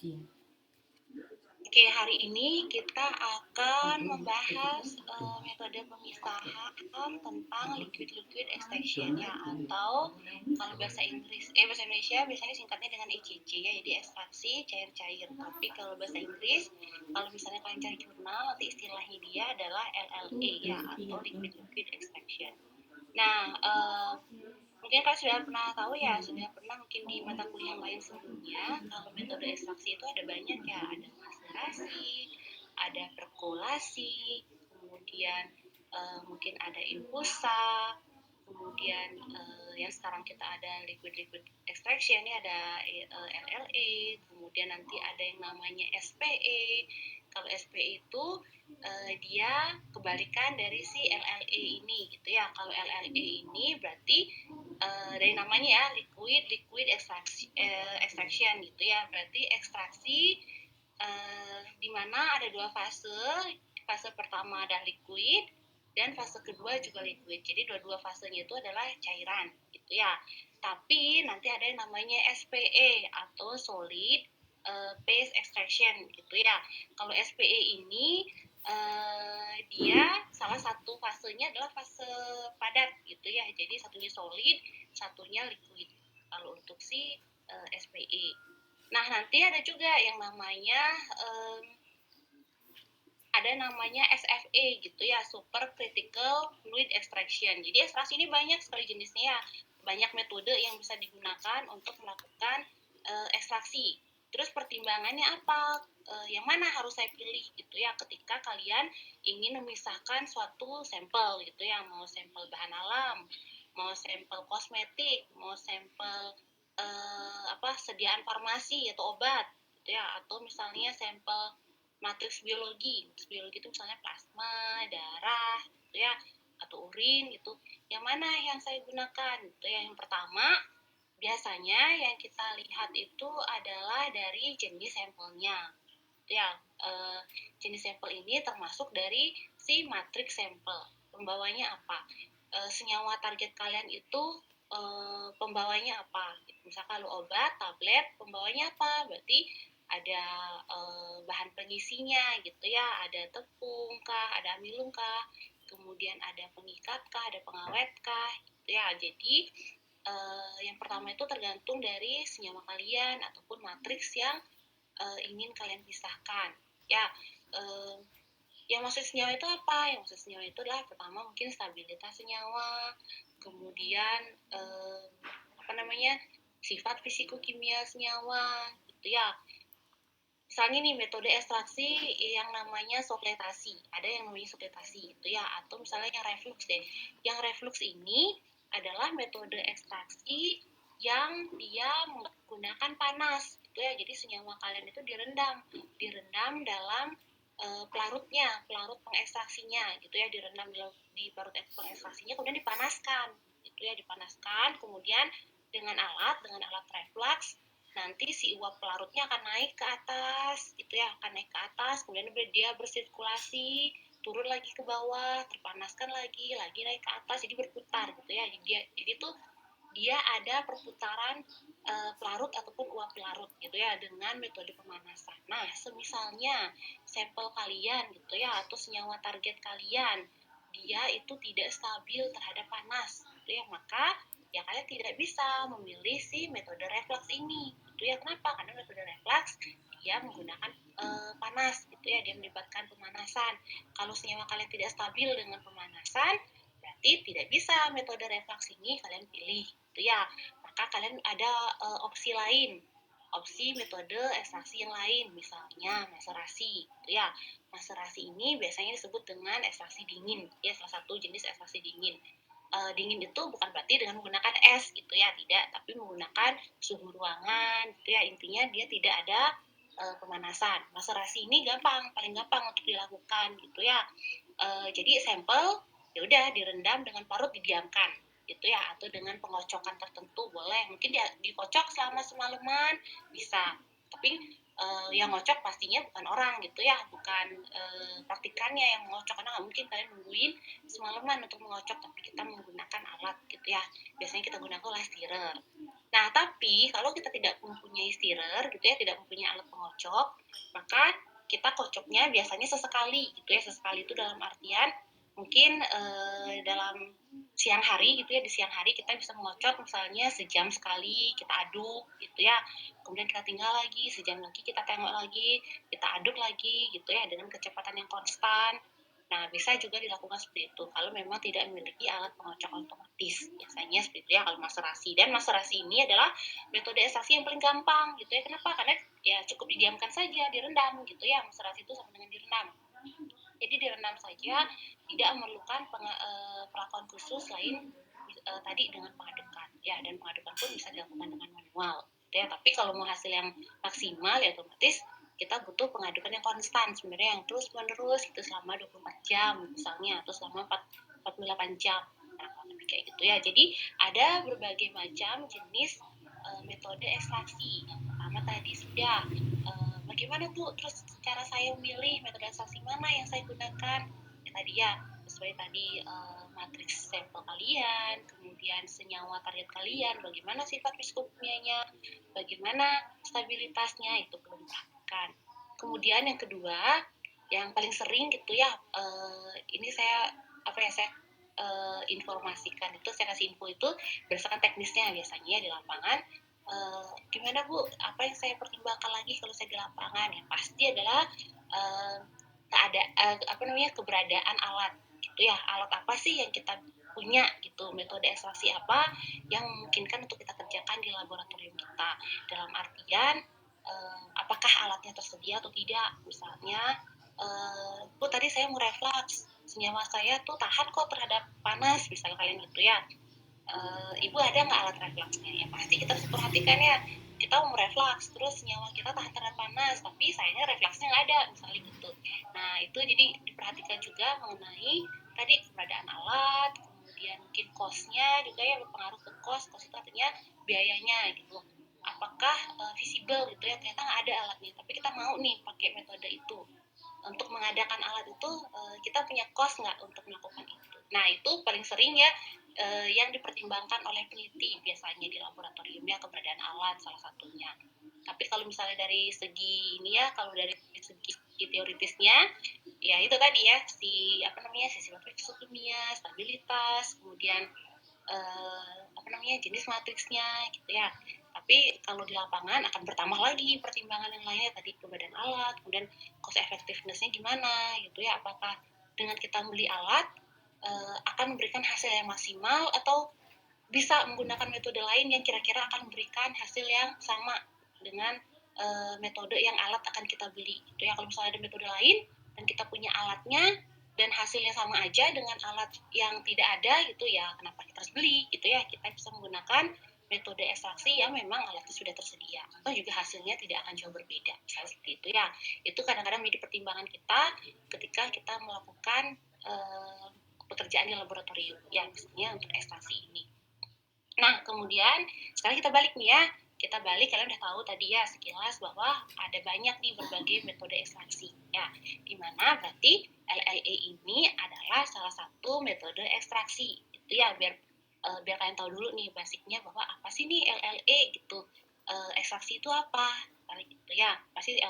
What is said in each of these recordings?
Oke, hari ini kita akan membahas metode pemisahan tentang liquid-liquid extraction ya, atau kalau bahasa Indonesia biasanya singkatnya dengan ECC ya, jadi ekstraksi cair-cair. Tapi kalau bahasa Inggris, kalau misalnya kalian cari jurnal, nanti istilahnya dia adalah LLA ya, atau liquid-liquid extraction. Nah, mungkin kalian sudah pernah tahu ya, sudah pernah mungkin di mata kuliah lain sebelumnya, kalau metode ekstraksi itu ada banyak ya, ada maserasi, ada perkolasi, kemudian mungkin ada infusa, kemudian yang sekarang kita ada liquid-liquid extraction ya, ada LLA, kemudian nanti ada yang namanya SPE. Kalau SPE itu dia kebalikan dari si LLA ini gitu ya. Kalau LLA ini berarti dari namanya ya, liquid extraction gitu ya, berarti ekstraksi di mana ada dua fase. Fase pertama ada liquid dan fase kedua juga liquid. Jadi dua-dua fasenya itu adalah cairan gitu ya. Tapi nanti ada yang namanya SPE atau solid phase extraction gitu ya. Kalau SPE ini dia salah satu fasenya adalah fase padat gitu ya. Jadi satunya solid, satunya liquid. Kalau untuk si SPE. Nah, nanti ada juga yang namanya SFE gitu ya, super critical fluid extraction. Jadi ekstraksi ini banyak sekali jenisnya ya. Banyak metode yang bisa digunakan untuk melakukan ekstraksi. Terus pertimbangannya apa? Yang mana harus saya pilih gitu ya ketika kalian ingin memisahkan suatu sampel gitu ya, mau sampel bahan alam, mau sampel kosmetik, mau sampel sediaan farmasi atau obat gitu ya, atau misalnya sampel matriks biologi itu misalnya plasma, darah gitu ya, atau urin gitu. Yang mana yang saya gunakan gitu ya. Yang pertama, biasanya yang kita lihat itu adalah dari jenis sampelnya gitu ya. Jenis sampel ini termasuk dari si matriks sampel. Pembawanya apa? Senyawa target kalian itu pembawanya apa? Misalkan kalau obat, tablet, pembawanya apa? Berarti ada bahan pengisinya gitu ya, ada tepung kah, ada amilum kah, kemudian ada pengikat kah, ada pengawet kah gitu ya. Jadi yang pertama itu tergantung dari senyawa kalian ataupun matriks yang ingin kalian pisahkan ya. Yang maksud senyawa itu apa? Yang maksud senyawa itu adalah pertama mungkin stabilitas senyawa, kemudian sifat fisiko-kimia senyawa gitu ya. Misalnya nih metode ekstraksi yang namanya sokletasi, ada yang namanya sokletasi itu ya, atau misalnya yang reflux deh. Yang reflux ini adalah metode ekstraksi yang dia menggunakan panas gitu ya. Jadi senyawa kalian itu direndam dalam pelarut pengekstraksinya gitu ya, direndam di parut pengekstraksinya, kemudian dipanaskan, kemudian dengan alat reflux nanti si uap pelarutnya akan naik ke atas gitu ya, kemudian dia bersirkulasi, turun lagi ke bawah, terpanaskan lagi naik ke atas, jadi berputar gitu ya. Jadi tuh dia ada perputaran pelarut ataupun uap pelarut gitu ya, dengan metode pemanasan. Nah, semisalnya sampel kalian gitu ya, atau senyawa target kalian dia itu tidak stabil terhadap panas gitu ya, maka ya kalian tidak bisa memilih si metode reflux ini gitu ya. Kenapa? Karena metode reflux dia menggunakan panas gitu ya, dia melibatkan pemanasan. Kalau senyawa kalian tidak stabil dengan pemanasan, berarti tidak bisa metode reflux ini kalian pilih gitu ya. Maka kalian ada opsi lain, opsi metode ekstraksi yang lain, misalnya maserasi gitu ya. Maserasi ini biasanya disebut dengan ekstraksi dingin ya, salah satu jenis ekstraksi dingin. Dingin itu bukan berarti dengan menggunakan es gitu ya, tidak, tapi menggunakan suhu ruangan gitu ya. Intinya dia tidak ada pemanasan. Maserasi ini paling gampang untuk dilakukan gitu ya. Jadi sampel ya udah direndam dengan parut, didiamkan gitu ya, atau dengan pengocokan tertentu boleh, mungkin dikocok selama semalaman bisa, tapi yang ngocok pastinya bukan orang gitu ya, bukan praktikannya yang mengocok, karena nggak mungkin kalian nungguin semalaman untuk mengocok, tapi kita menggunakan alat gitu ya. Biasanya kita gunakan oleh stirrer. Nah, tapi kalau kita tidak mempunyai stirrer gitu ya, tidak mempunyai alat pengocok, maka kita kocoknya biasanya sesekali gitu ya. Sesekali itu dalam artian mungkin dalam siang hari gitu ya, di siang hari kita bisa mengocok misalnya sejam sekali kita aduk gitu ya. Kemudian kita tinggal lagi, sejam lagi kita tengok lagi, kita aduk lagi gitu ya dengan kecepatan yang konstan. Nah, bisa juga dilakukan seperti itu kalau memang tidak memiliki alat pengocok otomatis. Biasanya seperti itu ya kalau maserasi. Dan maserasi ini adalah metode ekstraksi yang paling gampang gitu ya. Kenapa? Karena ya cukup didiamkan saja, direndam gitu ya. Maserasi itu sama dengan direndam. Jadi direndam saja, tidak memerlukan perlakuan khusus lain tadi dengan pengadukan. Ya, dan pengadukan pun bisa dilakukan dengan manual. Gitu ya. Tapi kalau mau hasil yang maksimal ya otomatis kita butuh pengadukan yang konstan sebenarnya, yang terus menerus itu selama 24 jam misalnya, atau selama 48 jam. Nah, lebih kayak gitu ya. Jadi ada berbagai macam jenis metode ekstraksi. Yang pertama tadi sudah bagaimana tuh terus cara saya memilih metode ekstraksi mana yang saya gunakan. Ya tadi ya sesuai tadi matriks sampel kalian, kemudian senyawa target kalian, bagaimana sifat fisikokimianya, bagaimana stabilitasnya, itu perlu diperhatikan. Kemudian yang kedua, yang paling sering gitu ya, ini saya informasikan itu, saya kasih info itu berdasarkan teknisnya biasanya di lapangan. Gimana Bu, apa yang saya pertimbangkan lagi kalau saya di lapangan? Yang pasti adalah keberadaan alat gitu ya. Alat apa sih yang kita punya gitu, metode ekstraksi apa yang memungkinkan untuk kita kerjakan di laboratorium kita, dalam artian apakah alatnya tersedia atau tidak. Misalnya Bu tadi saya mau reflux, senyawa saya tuh tahan kok terhadap panas, misalnya kalian gitu ya. Ibu ada nggak alat refleksnya? Ya pasti kita harus perhatikan ya, kita mau refleks terus nyawa kita tahan terhadap panas tapi sayangnya refleksnya nggak ada misalnya gitu. Nah itu jadi diperhatikan juga mengenai tadi keberadaan alat, kemudian mungkin cost-nya juga ya, berpengaruh ke cost itu artinya biayanya gitu, apakah visible gitu ya, ternyata nggak ada alatnya tapi kita mau nih pakai metode itu. Untuk mengadakan alat itu kita punya cost nggak untuk melakukan itu. Nah itu paling sering ya yang dipertimbangkan oleh peneliti biasanya di laboratoriumnya, keberadaan alat salah satunya. Tapi kalau misalnya dari segi ini ya, kalau dari segi teoritisnya, ya itu tadi ya, sisi kimia, stabilitas, kemudian jenis matriksnya gitu ya. Tapi kalau di lapangan akan bertambah lagi pertimbangan yang lainnya, tadi keberadaan alat, kemudian cost effectiveness-nya gimana gitu ya, apakah dengan kita beli alat akan memberikan hasil yang maksimal atau bisa menggunakan metode lain yang kira-kira akan memberikan hasil yang sama dengan metode yang alat akan kita beli gitu ya. Kalau misalnya ada metode lain dan kita punya alatnya dan hasilnya sama aja dengan alat yang tidak ada gitu ya, kenapa kita harus beli gitu ya. Kita bisa menggunakan metode ekstraksi yang memang alatnya sudah tersedia, atau juga hasilnya tidak akan jauh berbeda, misalnya seperti itu ya. Itu kadang-kadang menjadi pertimbangan kita ketika kita melakukan pekerjaan di laboratorium ya, misalnya untuk ekstraksi ini. Nah, kemudian sekarang kita balik nih ya. Kita balik, kalian udah tahu tadi ya sekilas bahwa ada banyak nih berbagai metode ekstraksi. Ya, dimana berarti LLE ini adalah salah satu metode ekstraksi. Itu ya, biar kalian tahu dulu nih basicnya bahwa apa sih nih LLE gitu. Ekstraksi itu apa? Gitu ya. Pasti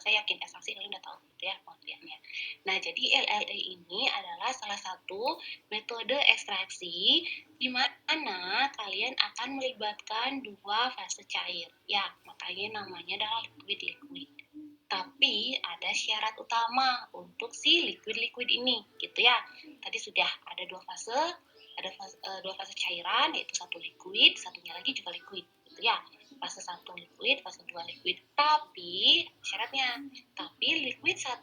saya yakin ekstraksi kalian udah tahu gitu ya pengertiannya. Nah, jadi LLE ini adalah salah satu metode ekstraksi di mana kalian akan melibatkan dua fase cair. Ya, makanya namanya adalah liquid-liquid. Tapi ada syarat utama untuk si liquid-liquid ini, gitu ya. Tadi sudah ada dua fase cairan, yaitu satu liquid, satunya lagi juga liquid, gitu ya. Fase 1 liquid, fase 2 liquid. Tapi syaratnya, liquid 1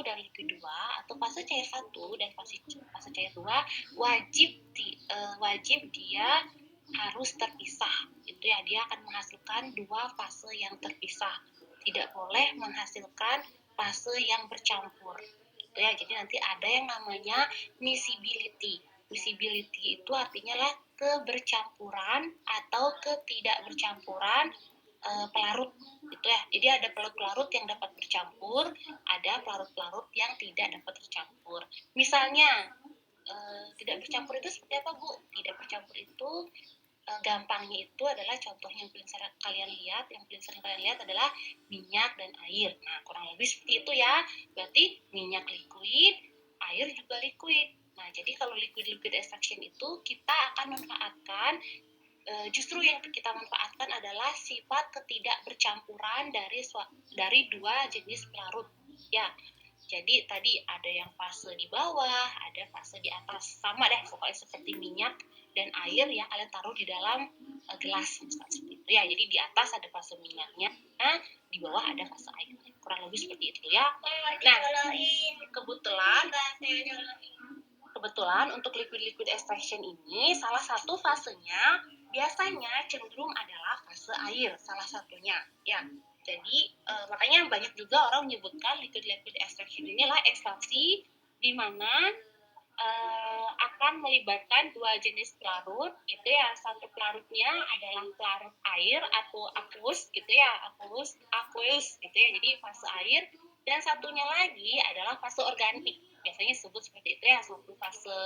dan liquid 2 atau fase cair 1 dan fase cair 2 wajib dia harus terpisah. Itu ya, dia akan menghasilkan dua fase yang terpisah. Tidak boleh menghasilkan fase yang bercampur. Gitu ya. Jadi nanti ada yang namanya miscibility. Miscibility itu artinya lah kebercampuran atau ketidakbercampuran pelarut gitu ya. Jadi ada pelarut-pelarut yang dapat bercampur, ada pelarut-pelarut yang tidak dapat bercampur. Misalnya tidak bercampur itu seperti apa Bu? Tidak bercampur itu gampangnya itu adalah contoh yang paling sering kalian lihat adalah minyak dan air. Nah, kurang lebih seperti itu ya. Berarti minyak liquid, air juga liquid. Nah, jadi kalau liquid extraction itu kita akan manfaatkan justru yang kita manfaatkan adalah sifat ketidakbercampuran dari dua jenis pelarut. Ya, jadi tadi ada yang fase di bawah, ada fase di atas. Sama deh, pokoknya seperti minyak dan air yang kalian taruh di dalam gelas misalnya seperti itu ya. Jadi di atas ada fase minyaknya, nah di bawah ada fase airnya. Kurang lebih seperti itu ya. Nah, kebetulan untuk liquid extraction ini salah satu fasenya biasanya cenderung adalah fase air, salah satunya ya. Jadi makanya banyak juga orang menyebutkan liquid extraction inilah ekstraksi di mana akan melibatkan dua jenis pelarut, itu ya, satu pelarutnya adalah pelarut air atau aqueous gitu ya, aqueous gitu ya, jadi fase air, dan satunya lagi adalah fase organik, biasanya disebut seperti itu ya, satu fase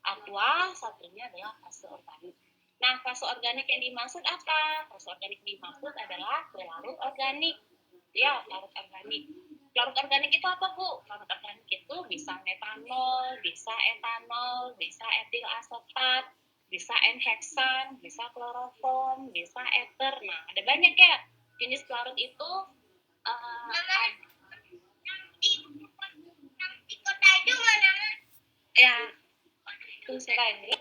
aqua, satunya adalah fase organik. Nah, fase organik yang dimaksud apa? Fase organik dimaksud adalah pelarut organik, ya, pelarut organik. Pelarut organik itu apa, Bu? Pelarut organik itu bisa metanol, bisa etanol, bisa etil asetat, bisa enheksan, bisa kloroform, bisa ether. Nah, ada banyak ya jenis pelarut itu. Di kota itu mana? Ya, itu saya.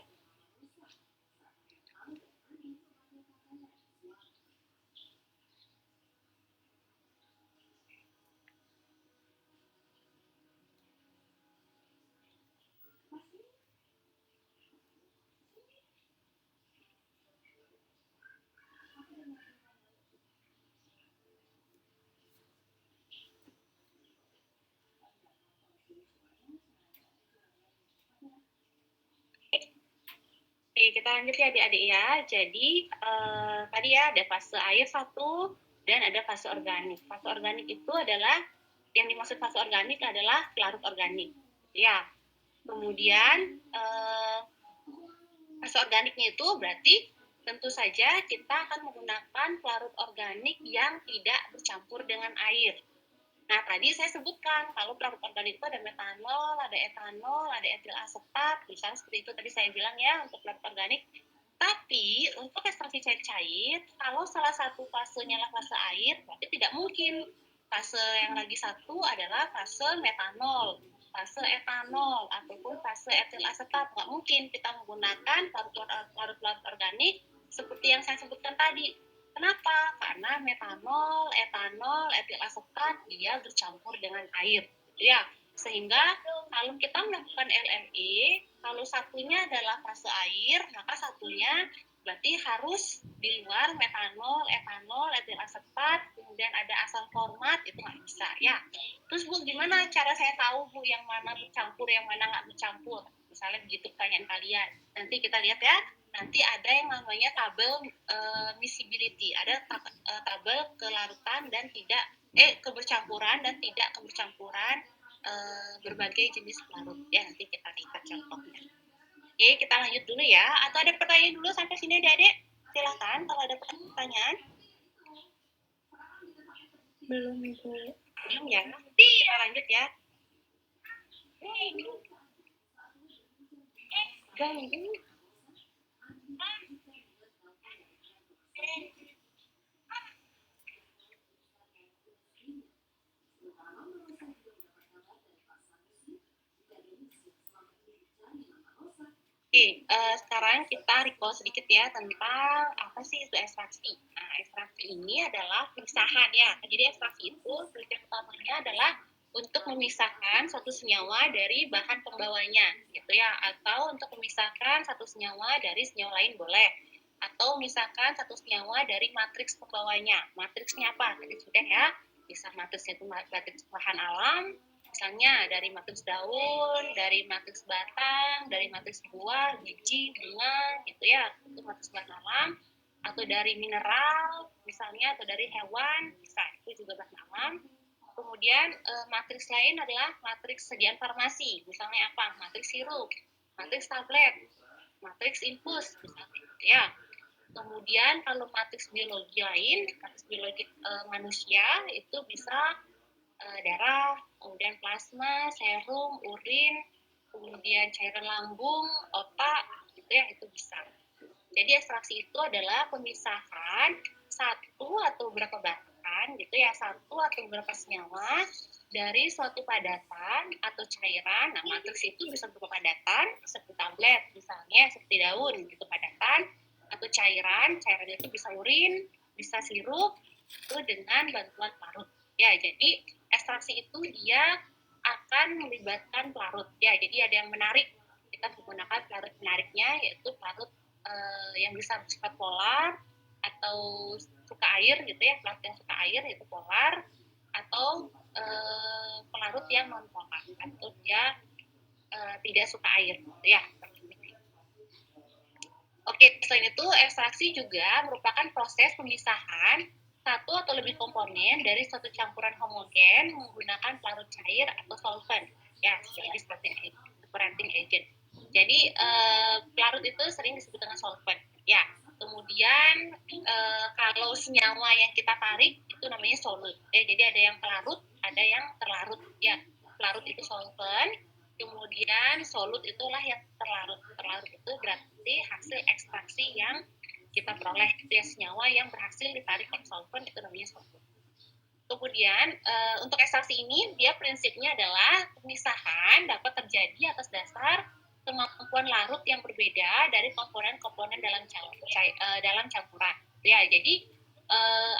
Oke, kita lanjut ya adik-adik ya. Jadi tadi ya ada fase air satu dan ada fase organik. Fase organik itu adalah yang dimaksud fase organik adalah pelarut organik. Ya. Kemudian fase organiknya itu berarti tentu saja kita akan menggunakan pelarut organik yang tidak bercampur dengan air. Nah, tadi saya sebutkan kalau pelarut organik itu ada metanol, ada etanol, ada etil asetat, misalnya seperti itu tadi saya bilang ya untuk pelarut organik. Tapi untuk ekstraksi cair, kalau salah satu fasenya adalah fase air, berarti tidak mungkin. Fase yang lagi satu adalah fase metanol, fase etanol, ataupun fase etil asetat. Nggak mungkin kita menggunakan pelarut organik seperti yang saya sebutkan tadi. Kenapa? Karena metanol, etanol, etil asetat dia bercampur dengan air, gitu ya. Sehingga kalau kita melakukan LME, kalau satunya adalah fase air, maka satunya berarti harus di luar metanol, etanol, etil asetat, kemudian ada asam format, itu nggak bisa ya. Terus Bu, gimana cara saya tahu Bu yang mana bercampur, yang mana nggak bercampur? Misalnya begitu pertanyaan kalian. Nanti kita lihat ya. Nanti ada yang namanya tabel miscibility, ada tabel kelarutan dan tidak kebercampuran dan tidak kebercampuran berbagai jenis pelarut ya, nanti kita lihat contohnya. Oke, kita lanjut dulu ya, atau ada pertanyaan dulu sampai sini adik-adik? Silahkan kalau ada pertanyaan. Belum ya, nanti kita lanjut ya. Oke, sekarang kita recall sedikit ya tentang apa sih itu ekstraksi. Nah, ekstraksi ini adalah pemisahan ya. Jadi ekstraksi itu tujuan utamanya adalah untuk memisahkan satu senyawa dari bahan pembawanya, gitu ya. Atau untuk memisahkan satu senyawa dari senyawa lain boleh. Atau memisahkan satu senyawa dari matriks pembawanya. Matriksnya apa? Tadi sudah ya. Bisa matriksnya itu matriks bahan alam, misalnya dari matriks daun, dari matriks batang, dari matriks buah, biji, bunga, gitu ya, itu matriks bahan alam, atau dari mineral, misalnya, atau dari hewan, bisa, itu juga bahan alam. Kemudian matriks lain adalah matriks sediaan farmasi, misalnya apa? Matriks sirup, matriks tablet, matriks infus, misalnya, gitu ya. Kemudian kalau matriks biologi lain, matriks biologi manusia itu bisa darah, kemudian plasma, serum, urin, kemudian cairan lambung, otak, gitu ya, itu bisa. Jadi ekstraksi itu adalah pemisahan satu atau beberapa bahan, gitu ya, satu atau beberapa senyawa dari suatu padatan atau cairan. Nah, matriks itu bisa berupa padatan, seperti tablet, misalnya, seperti daun, itu padatan, atau cairan itu bisa urin, bisa sirup, itu dengan bantuan pelarut. Ya, jadi ekstraksi itu dia akan melibatkan pelarut. Ya, jadi ada yang menarik. Kita menggunakan pelarut menariknya, yaitu pelarut yang bisa bersifat polar atau suka air gitu ya, pelarut yang suka air yaitu polar, atau pelarut yang non polar atau dia tidak suka air gitu ya. Oke, selain itu ekstraksi juga merupakan proses pemisahan satu atau lebih komponen dari suatu campuran homogen menggunakan pelarut cair atau solvent. Ya, jadi seperti separating agent. Jadi pelarut itu sering disebut dengan solvent. Ya, kemudian kalau senyawa yang kita tarik itu namanya solut. Jadi ada yang pelarut, ada yang terlarut. Ya, pelarut itu solvent, kemudian solut itulah yang terlarut. Terlarut itu berarti hasil ekstraksi yang kita peroleh, ya, senyawa yang berhasil ditarik oleh solvent itu namanya solut. Kemudian untuk ekstraksi ini dia prinsipnya adalah pemisahan dapat terjadi atas dasar kemampuan larut yang berbeda dari komponen-komponen dalam campuran. Ya, jadi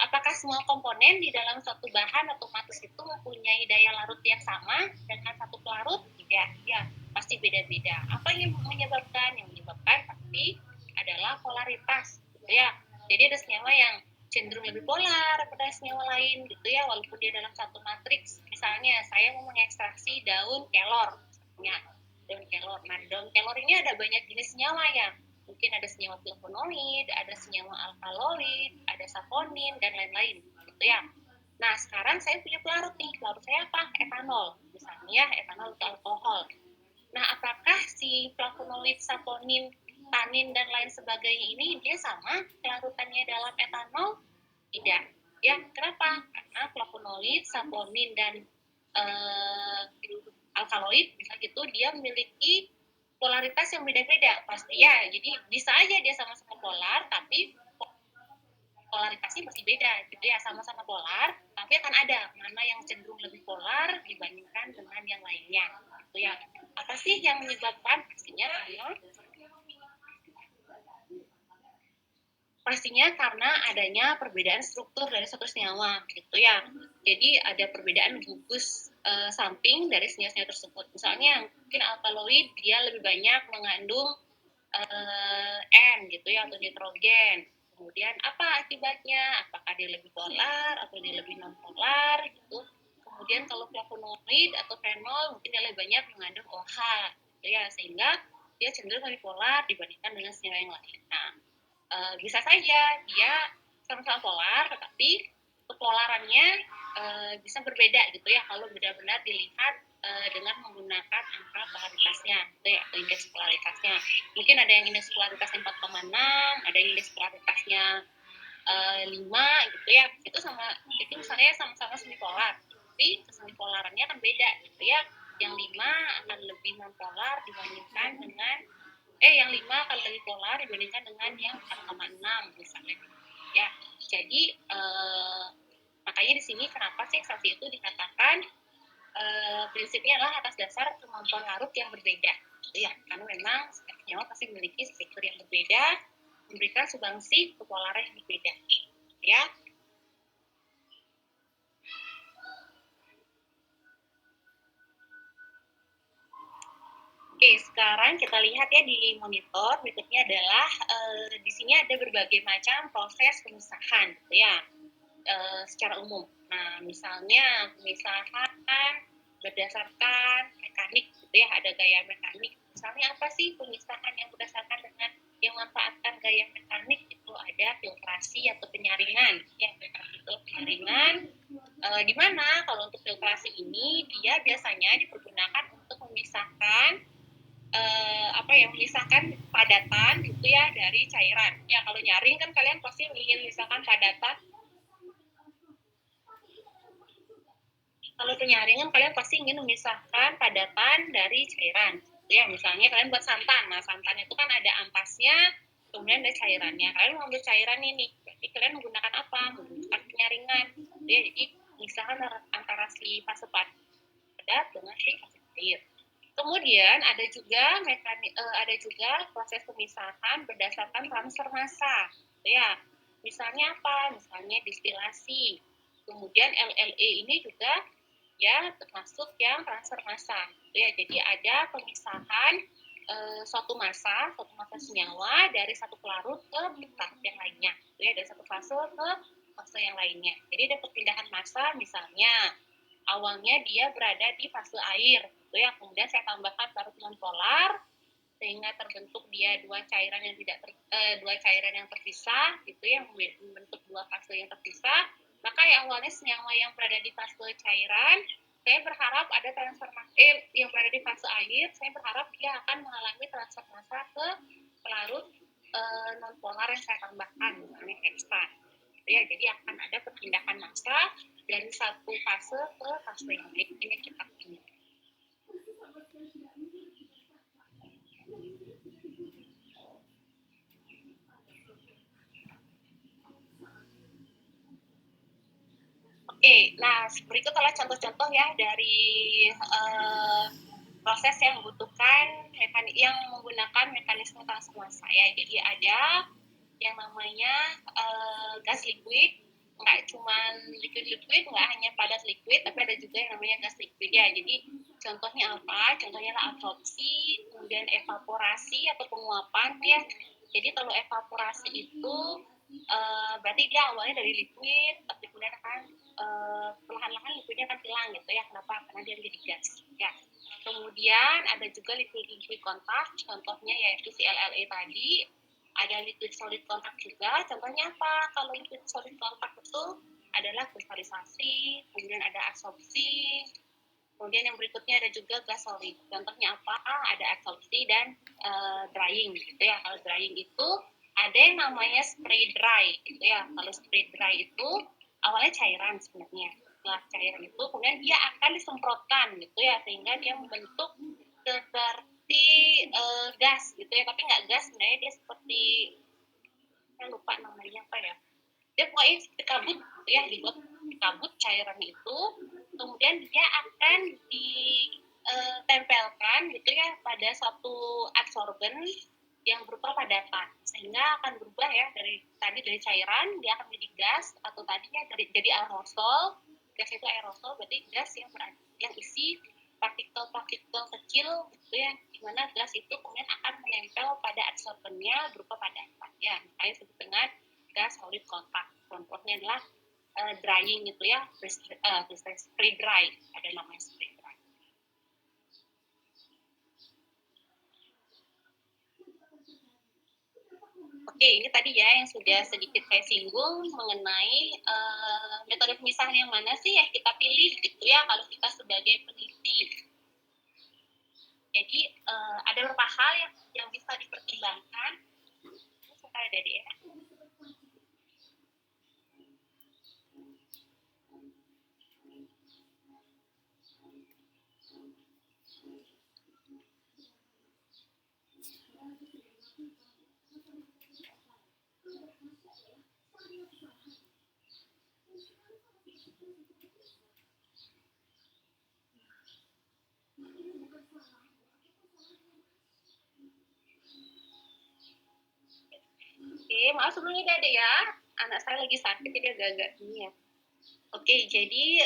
apakah semua komponen di dalam suatu bahan atau matriks itu mempunyai daya larut yang sama dengan satu pelarut? Tidak, ya pasti beda-beda. Apa yang menyebabkan? Yang menyebabkan pasti adalah polaritas, gitu ya. Jadi ada senyawa yang cenderung lebih polar pada senyawa lain, gitu ya, walaupun dia dalam satu matriks. Misalnya saya mau mengekstraksi daun kelor, misalnya daun kelor. Nah, daun kelor ini ada banyak jenis senyawa ya. Mungkin ada senyawa flavonoid, ada senyawa alkaloid, ada saponin, dan lain-lain, gitu ya. Nah, sekarang saya punya pelarut nih. Pelarut saya apa? Etanol. Misalnya etanol itu alkohol. Nah, apakah si flavonoid, saponin, tanin, dan lain sebagainya ini dia sama pelarutannya dalam etanol? Tidak. Ya, kenapa? Karena flavonoid, saponin, dan alkaloid, misalnya gitu, dia memiliki polaritas yang beda-beda pasti ya. Jadi bisa aja dia sama-sama polar, tapi polaritasnya masih beda gitu ya, sama-sama polar tapi akan ada mana yang cenderung lebih polar dibandingkan dengan yang lainnya gitu ya. Apa sih yang menyebabkan? Pastinya karena adanya perbedaan struktur dari satu senyawa gitu ya. Jadi ada perbedaan gugus samping dari senyawa tersebut. Misalnya mungkin alkaloid dia lebih banyak mengandung N gitu ya, atau nitrogen. Kemudian apa akibatnya? Apakah dia lebih polar atau dia lebih non polar gitu. Kemudian kalau flavonoid atau fenol mungkin dia lebih banyak mengandung OH gitu ya, sehingga dia cenderung lebih polar dibandingkan dengan senyawa yang lain. Nah, bisa saja dia sama-sama polar, tetapi kepolarannya bisa berbeda gitu ya kalau benar-benar dilihat dengan menggunakan angka polaritasnya, gitu ya, atau indeks polaritasnya. Mungkin ada yang indeks polaritasnya 4,6, ada yang indeks polaritasnya 5 gitu ya. Itu misalnya sama-sama semipolar, tapi semipolarannya akan beda gitu ya. Yang 5 akan lebih non-polar dibandingkan dengan yang 5 akan lebih polar dibandingkan dengan yang 4,6 misalnya. Ya, jadi makanya di sini kenapa sih ekstraksi itu dikatakan prinsipnya adalah atas dasar kemampuan larut yang berbeda. Ya, karena memang setiap senyawa pasti memiliki struktur yang berbeda, memberikan sumbangsi kepolaran yang berbeda. Ya. Oke, sekarang kita lihat ya di monitor. Berikutnya adalah di sini ada berbagai macam proses pemisahan, gitu ya, secara umum. Nah, misalnya pemisahan berdasarkan mekanik, gitu ya, ada gaya mekanik. Misalnya apa sih pemisahan yang berdasarkan dengan yang memanfaatkan gaya mekanik? Itu ada filtrasi atau penyaringan, ya, filtrasi itu penyaringan. Di mana kalau untuk filtrasi ini dia biasanya dipergunakan untuk memisahkan memisahkan padatan gitu ya dari cairan. Ya kalau nyaring kan kalian pasti ingin memisahkan padatan. Kalau penyaringan kalian pasti ingin memisahkan padatan dari cairan. Ya misalnya kalian buat santan. Nah santan itu kan ada ampasnya, kemudian ada cairannya. Kalian mengambil cairan ini, berarti kalian menggunakan apa? Menggunakan penyaringan. Ya, jadi misalkan antara si fase padat dengan si fase cair. Kemudian ada juga proses pemisahan berdasarkan transfer massa. Ya, misalnya apa? Misalnya distilasi. Kemudian LLE ini juga ya termasuk yang transfer massa. Ya, jadi ada pemisahan suatu massa senyawa dari satu pelarut ke tahap yang lainnya. Ya, dari satu fase ke fase yang lainnya. Jadi ada perpindahan massa misalnya awalnya dia berada di fase air, gitu ya. Kemudian saya tambahkan larut nonpolar sehingga terbentuk dia dua cairan yang terpisah, gitu ya, membentuk dua fase yang terpisah. Maka yang awalnya senyawa yang berada di fase cairan, saya berharap ada transformasi yang berada di fase air, saya berharap dia akan mengalami transfer massa ke pelarut nonpolar yang saya tambahkan, misalnya ekstra. Ya, jadi akan ada perpindahan massa dari satu fase ke fase yang lain yang kita pilih. Oke, nah berikut adalah contoh-contoh ya dari proses yang membutuhkan yang menggunakan mekanisme transfer massa ya. Jadi ada yang namanya gas liquid, nggak cuma liquid, nggak hanya padat liquid, tapi ada juga yang namanya gas liquid ya. Jadi contohnya apa? Contohnya adalah absorpsi, kemudian evaporasi atau penguapan ya. Jadi kalau evaporasi itu berarti dia awalnya dari liquid, tapi kemudian akan perlahan-lahan liquidnya akan hilang gitu ya. Kenapa? Karena dia menjadi gas. Ya. Kemudian ada juga liquid kontak, contohnya yaitu si LLE tadi. Ada liquid solid kontak juga. Contohnya apa? Kalau liquid solid kontak itu adalah kristalisasi, kemudian ada absorpsi, kemudian yang berikutnya ada juga gas solid. Contohnya apa? Ada absorpsi dan drying gitu ya. Kalau drying itu ada yang namanya spray dry gitu ya. Kalau spray dry itu awalnya cairan sebenarnya. Setelah cairan itu kemudian dia akan disemprotkan gitu ya sehingga dia membentuk seperti gas gitu ya. Tapi nggak gas sebenarnya, dia seperti saya lupa namanya apa ya. Dia pokoknya seperti kabut gitu ya, dibuat kabut cairan itu, kemudian dia akan ditempelkan gitu ya pada satu absorben yang berupa padatan sehingga akan berubah ya dari cairan dia akan menjadi gas atau tadinya jadi aerosol. Gas itu aerosol berarti gas yang isi partikel-partikel kecil gitu ya, dimana gas itu kemudian akan menempel pada absorbennya berupa padatan ya, makanya disebut dengan gas solid kontak. Contohnya adalah drying gitu ya, spray dry, ada namanya spray dry. Oke, ini tadi ya yang sudah sedikit saya singgung mengenai metode pemisahan yang mana sih yang kita pilih gitu ya kalau kita sebagai peneliti. Jadi ada beberapa hal yang bisa dipertimbangkan. Ini ada di ya. Oke, maaf sebelumnya ada ya. Anak saya lagi sakit jadi agak-agak ini ya. Oke, jadi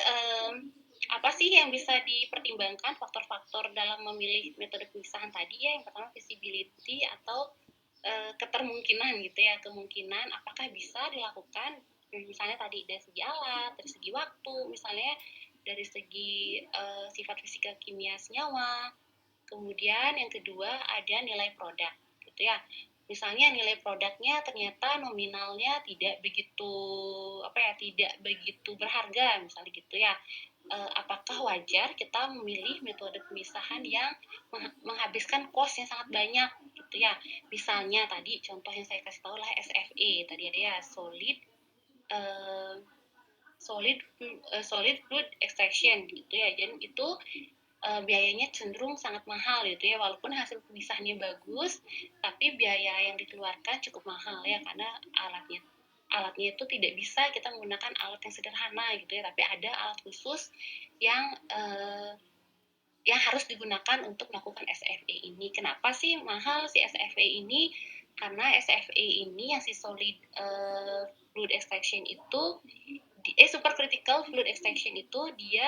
apa sih yang bisa dipertimbangkan faktor-faktor dalam memilih metode pemisahan tadi ya? Yang pertama visibility atau ketermungkinan gitu ya, kemungkinan apakah bisa dilakukan misalnya tadi dari segi alat, dari segi waktu, misalnya dari segi sifat fisika kimia senyawa. Kemudian yang kedua ada nilai produk gitu ya. Misalnya nilai produknya ternyata nominalnya tidak begitu berharga misalnya gitu ya. apakah wajar kita memilih metode pemisahan yang menghabiskan cost yang sangat banyak gitu ya. Misalnya tadi contoh yang saya kasih tahu lah SFE tadi ada ya, solid fluid extraction gitu ya. Jadi itu biayanya cenderung sangat mahal gitu ya, walaupun hasil pemisahannya bagus tapi biaya yang dikeluarkan cukup mahal ya, karena alatnya itu tidak bisa kita menggunakan alat yang sederhana gitu ya, tapi ada alat khusus yang harus digunakan untuk melakukan SFE ini. Kenapa sih mahal si SFE ini? Karena SFE ini yang si solid fluid extraction itu supercritical fluid extraction itu dia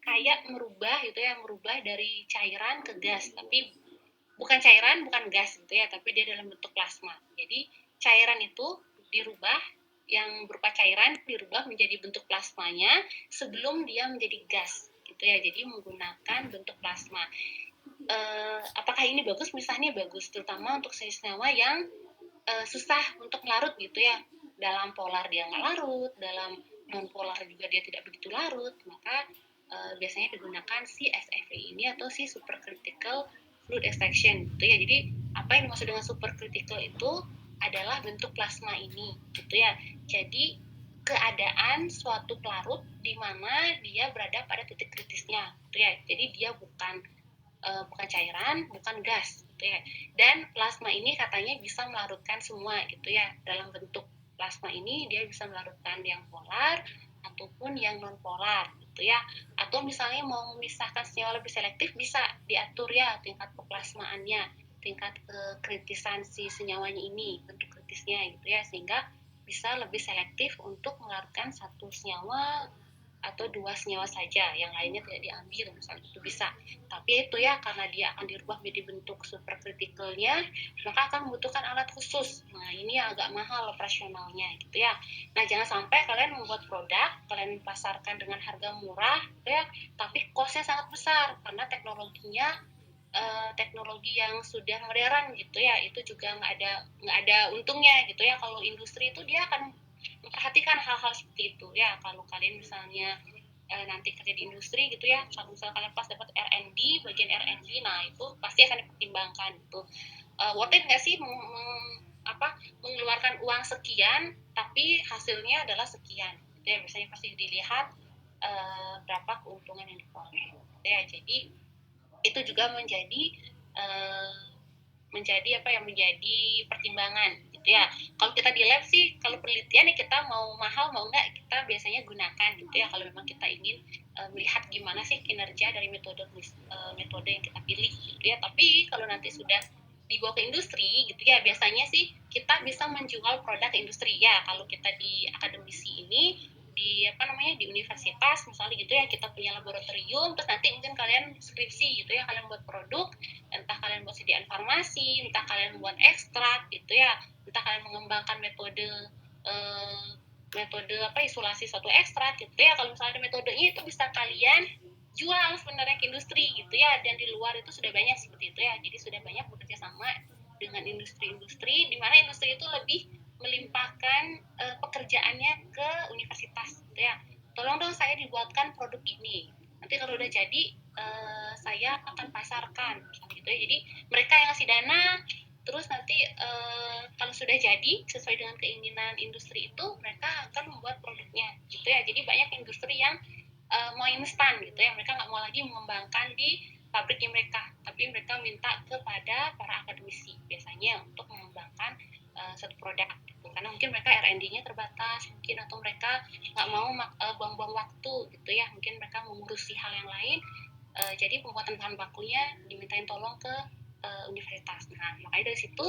kayak merubah gitu ya, merubah dari cairan ke gas, tapi bukan cairan, bukan gas gitu ya, tapi dia dalam bentuk plasma. Jadi cairan itu dirubah, yang berupa cairan dirubah menjadi bentuk plasmanya sebelum dia menjadi gas gitu ya. Jadi menggunakan bentuk plasma. Apakah ini bagus? Misalnya bagus, terutama untuk senyawa yang susah untuk larut gitu ya. Dalam polar dia nggak larut, dalam non polar juga dia tidak begitu larut, maka biasanya digunakan si SFE ini atau si supercritical fluid extraction gitu ya. Jadi apa yang dimaksud dengan supercritical itu adalah bentuk plasma ini gitu ya. Jadi keadaan suatu pelarut di mana dia berada pada titik kritisnya gitu ya. Jadi dia bukan cairan, bukan gas gitu ya. Dan plasma ini katanya bisa melarutkan semua gitu ya. Dalam bentuk plasma ini dia bisa melarutkan yang polar ataupun yang non polar gitu ya. Atau misalnya mau memisahkan senyawa lebih selektif, bisa diatur ya tingkat keplasmaannya, tingkat kekritisan si senyawanya ini, bentuk kritisnya gitu ya, sehingga bisa lebih selektif untuk melarutkan satu senyawa atau 2 senyawa saja, yang lainnya tidak diambil, misalnya itu bisa. Tapi itu ya, karena dia akan dirubah menjadi bentuk supercriticalnya, maka akan membutuhkan alat khusus. Nah, ini agak mahal operasionalnya gitu ya. Nah, jangan sampai kalian membuat produk, kalian pasarkan dengan harga murah, gitu ya, tapi cost-nya sangat besar karena teknologinya teknologi yang sudah modern gitu ya, itu juga nggak ada untungnya gitu ya. Kalau industri itu dia akan memperhatikan hal-hal seperti itu ya. Kalau kalian misalnya nanti kerja di industri gitu ya, kalau misalnya kalian pas dapat R&D, bagian R&D, nah itu pasti akan dipertimbangkan gitu. Worth it nggak sih mengeluarkan uang sekian tapi hasilnya adalah sekian gitu ya. Biasanya pasti dilihat berapa keuntungan yang diperoleh gitu ya. Jadi itu juga uh, menjadi pertimbangan gitu ya. Kalau kita di lab sih, kalau penelitian ya kita mau mahal mau enggak kita biasanya gunakan gitu ya, kalau memang kita ingin melihat gimana sih kinerja dari metode yang kita pilih gitu ya. Tapi kalau nanti sudah dibawa ke industri gitu ya, biasanya sih kita bisa menjual produk ke industri ya. Kalau kita di akademisi ini di universitas misalnya gitu ya, kita punya laboratorium, terus nanti mungkin kalian skripsi gitu ya, kalian buat produk, entah kalian buat sediaan farmasi, entah kalian buat ekstrak gitu ya, entah kalian mengembangkan metode isolasi suatu ekstrak gitu ya. Kalau misalnya metodenya itu bisa kalian jual sebenarnya ke industri gitu ya, dan di luar itu sudah banyak seperti itu ya. Jadi sudah banyak bekerja sama dengan industri-industri, di mana industri itu lebih melimpahkan pekerjaannya ke universitas gitu ya. Tolong dong saya dibuatkan produk ini, nanti kalau udah jadi saya akan pasarkan gitu ya. Jadi mereka yang ngasih dana, terus nanti kalau sudah jadi sesuai dengan keinginan industri itu, mereka akan membuat produknya gitu ya. Jadi banyak industri yang mau instan gitu ya, mereka nggak mau lagi mengembangkan di pabriknya mereka, tapi mereka minta kepada para akademisi biasanya untuk mengembangkan satu produk gitu. Karena mungkin mereka R&D-nya terbatas mungkin, atau mereka nggak mau buang-buang waktu gitu ya, mungkin mereka mengurusi hal yang lain. Jadi pembuatan bahan bakunya dimintain tolong ke universitas. Nah, makanya dari situ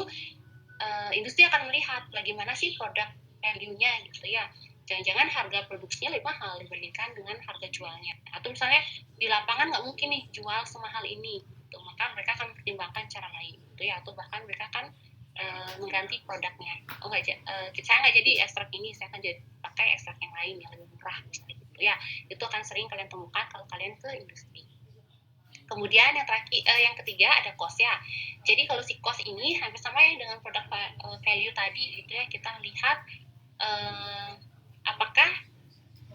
industri akan melihat bagaimana sih produk value-nya gitu ya. Jangan-jangan harga produksinya lebih mahal dibandingkan dengan harga jualnya. Atau misalnya di lapangan nggak mungkin nih jual semahal ini, gitu. Maka mereka akan mempertimbangkan cara lain, gitu ya. Atau bahkan mereka akan mengganti produknya. Saya nggak jadi ekstrak ini, saya akan pakai ekstrak yang lain yang lebih murah, misalnya gitu ya. Itu akan sering kalian temukan kalau kalian ke industri. Kemudian yang ketiga ada cost ya. Jadi kalau si cost ini hampir sama ya dengan produk value tadi gitu ya. Kita lihat apakah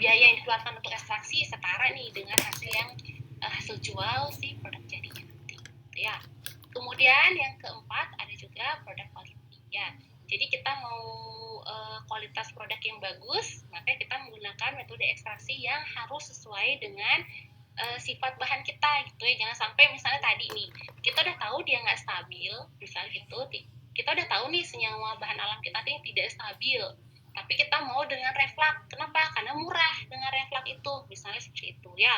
biaya yang dikeluarkan untuk ekstraksi setara nih dengan hasil yang hasil jual si produk jadinya nanti, ya. Kemudian yang keempat ada juga produk quality, ya. Jadi kita mau kualitas produk yang bagus, maka kita menggunakan metode ekstraksi yang harus sesuai dengan sifat bahan kita gitu ya. Jangan sampai misalnya tadi nih kita udah tahu dia nggak stabil, misalnya gitu, kita udah tahu nih senyawa bahan alam kita nih tidak stabil, tapi kita mau dengan reflux. Kenapa? Karena murah dengan reflux itu, misalnya seperti itu ya.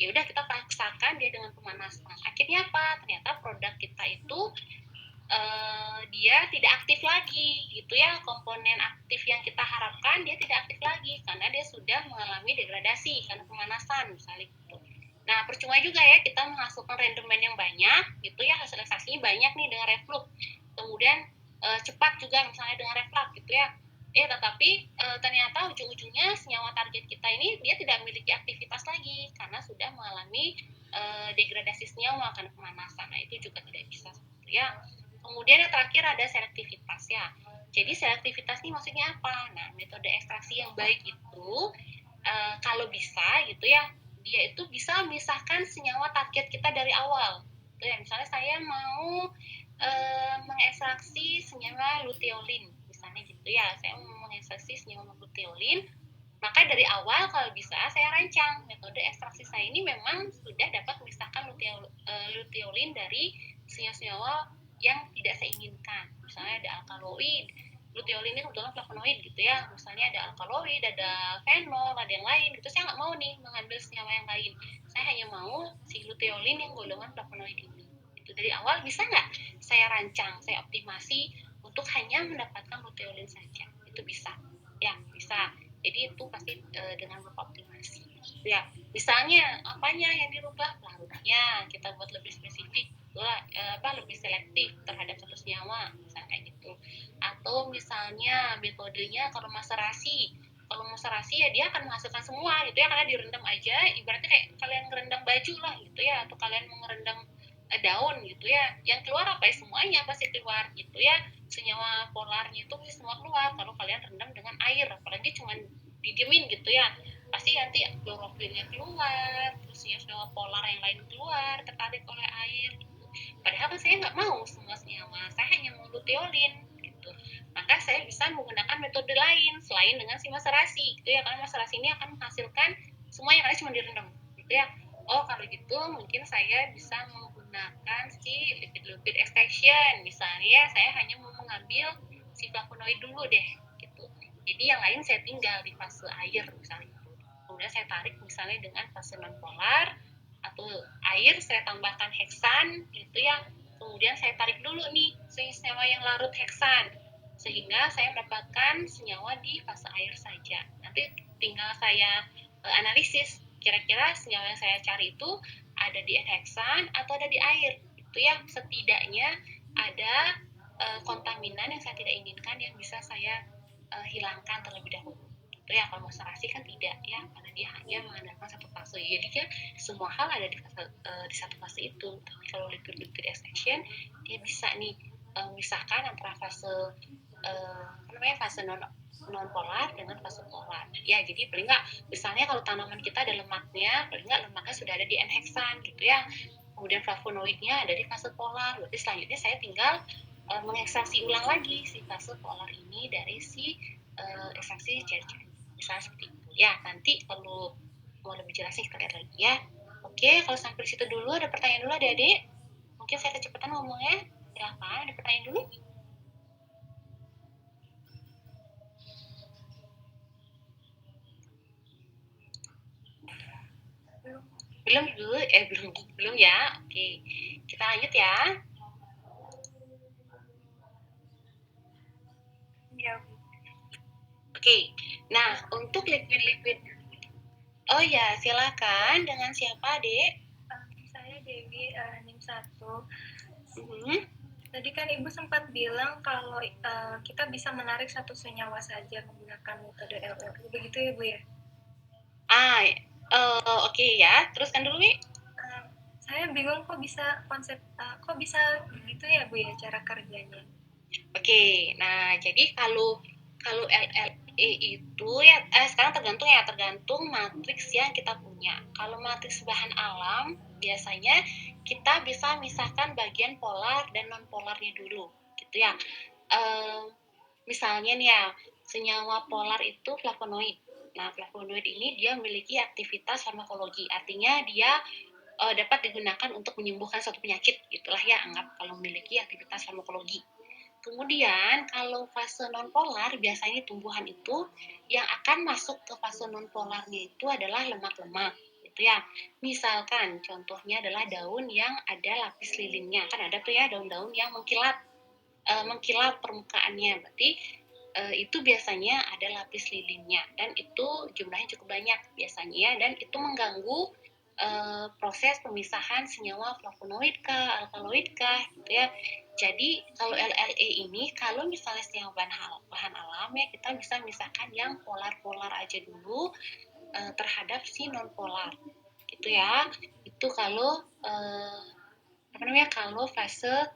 Ya udah kita paksakan dia dengan pemanasan. Akhirnya apa? Ternyata produk kita itu dia tidak aktif lagi gitu ya, komponen aktif yang kita harapkan dia tidak aktif lagi karena dia sudah mengalami degradasi karena pemanasan misalnya gitu. Nah percuma juga ya kita menghasilkan rendemen yang banyak gitu ya, hasil ekstraksinya banyak nih dengan reflux, kemudian cepat juga misalnya dengan reflux gitu ya, tetapi ternyata ujung-ujungnya senyawa target kita ini dia tidak memiliki aktivitas lagi karena sudah mengalami degradasi senyawa karena pemanasan. Nah itu juga tidak bisa gitu ya. Kemudian yang terakhir ada selektivitas ya. Jadi selektivitas ini maksudnya apa? Nah, metode ekstraksi yang baik itu kalau bisa gitu ya, dia itu bisa memisahkan senyawa target kita dari awal. Tuh ya, misalnya saya mau mengekstraksi senyawa luteolin, misalnya gitu ya. Saya mau mengekstraksi senyawa luteolin, maka dari awal kalau bisa saya rancang metode ekstraksi saya ini memang sudah dapat memisahkan luteolin dari senyawa-senyawa yang tidak saya inginkan. Misalnya ada alkaloid, luteolin ini kebetulan flavonoid gitu ya. Misalnya ada alkaloid, ada fenol, ada yang lain. Gitu saya nggak mau nih mengambil senyawa yang lain. Saya hanya mau si luteolin yang golongan flavonoid ini. Itu dari awal bisa nggak saya rancang, saya optimasi untuk hanya mendapatkan luteolin saja. Itu bisa. Ya, bisa. Jadi itu pasti dengan optimasi. Ya, misalnya apanya yang dirubah? Larutnya kita buat lebih spesifik, lebih selektif terhadap satu senyawa, misalnya kayak gitu. Atau misalnya metodenya kalau maserasi ya dia akan menghasilkan semua gitu ya, karena direndam aja, ibaratnya kayak kalian ngerendam baju lah gitu ya, atau kalian mengerendam daun gitu ya, yang keluar apa ya, semuanya pasti keluar gitu ya, senyawa polarnya itu pasti semua keluar kalau kalian rendam dengan air, apalagi cuma didiemin gitu ya, pasti nanti klorofilnya keluar, terus senyawa polar yang lain keluar tertarik oleh air gitu. Padahal kan saya nggak mau semua senyawa, saya hanya mau luteolin gitu. Maka saya bisa menggunakan metode lain selain dengan si maserasi gitu ya, karena maserasi ini akan menghasilkan semua yang ada cuma direndam gitu ya. Oh kalau gitu mungkin saya bisa menggunakan si lipid extraction, misalnya saya hanya mau mengambil si flavonoid dulu deh gitu, jadi yang lain saya tinggal di fase air misalnya, kemudian saya tarik misalnya dengan fase non polar, atau air saya tambahkan heksan gitu ya, kemudian saya tarik dulu nih senyawa yang larut heksan sehingga saya mendapatkan senyawa di fase air saja. Nanti tinggal saya analisis kira-kira senyawa yang saya cari itu ada di heksan atau ada di air itu ya, setidaknya ada kontaminan yang saya tidak inginkan yang bisa saya hilangkan terlebih dahulu itu ya. Kalau maserasi kan tidak ya, karena dia hanya mengandalkan satu fase, jadi kan semua hal ada di fase di satu fase itu. Tapi kalau liquid extraction dia bisa nih memisahkan antara fase fase non polar dengan fase polar ya. Jadi paling nggak misalnya kalau tanaman kita ada lemaknya, paling nggak lemaknya sudah ada di N-heksan gitu ya, kemudian flavonoidnya ada di fase polar, berarti selanjutnya saya tinggal mengekstraksi ulang lagi si fase polar ini dari si ekstraksi ciri-ciri misalnya seperti itu ya. Nanti kalau mau lebih jelasnya kita lihat lagi ya. Oke, kalau sampai di situ dulu, ada pertanyaan dulu adik-adik? Mungkin saya kecepatan ngomongnya, silahkan ada pertanyaan dulu. Belum dulu, belum ya. Oke, kita lanjut ya. Ya. Oke, nah untuk liquid. Oh ya, silakan. Dengan siapa, Dek? Saya Dewi, NIM 1. Mm-hmm. Tadi kan Ibu sempat bilang kalau kita bisa menarik satu senyawa saja menggunakan metode LLU, begitu ya Bu ya? Oke ya. Teruskan dulu, Mi. Saya bingung kok bisa begitu ya Bu ya cara kerjanya. Oke, nah jadi kalau LL itu ya sekarang tergantung matriks yang kita punya. Kalau matriks bahan alam biasanya kita bisa misahkan bagian polar dan non polarnya dulu, gitu ya. Misalnya nih ya, senyawa polar itu flavonoid. Nah, flavonoid ini dia memiliki aktivitas farmakologi, artinya dia dapat digunakan untuk menyembuhkan suatu penyakit, gitulah ya, anggap kalau memiliki aktivitas farmakologi. Kemudian kalau fase nonpolar biasanya tumbuhan itu yang akan masuk ke fase nonpolarnya itu adalah lemak-lemak gitu ya. Misalkan contohnya adalah daun yang ada lapis lilinnya. Kan ada tuh ya daun-daun yang mengkilap permukaannya. Berarti itu biasanya ada lapis lilinnya dan itu jumlahnya cukup banyak biasanya ya, dan itu mengganggu proses pemisahan senyawa flavonoid kah, alkaloid kah gitu ya. Jadi kalau LLE ini kalau misalnya senyawa bahan alam ya kita bisa misahkan yang polar-polar aja dulu terhadap si non polar gitu ya. Itu kalau kalau fase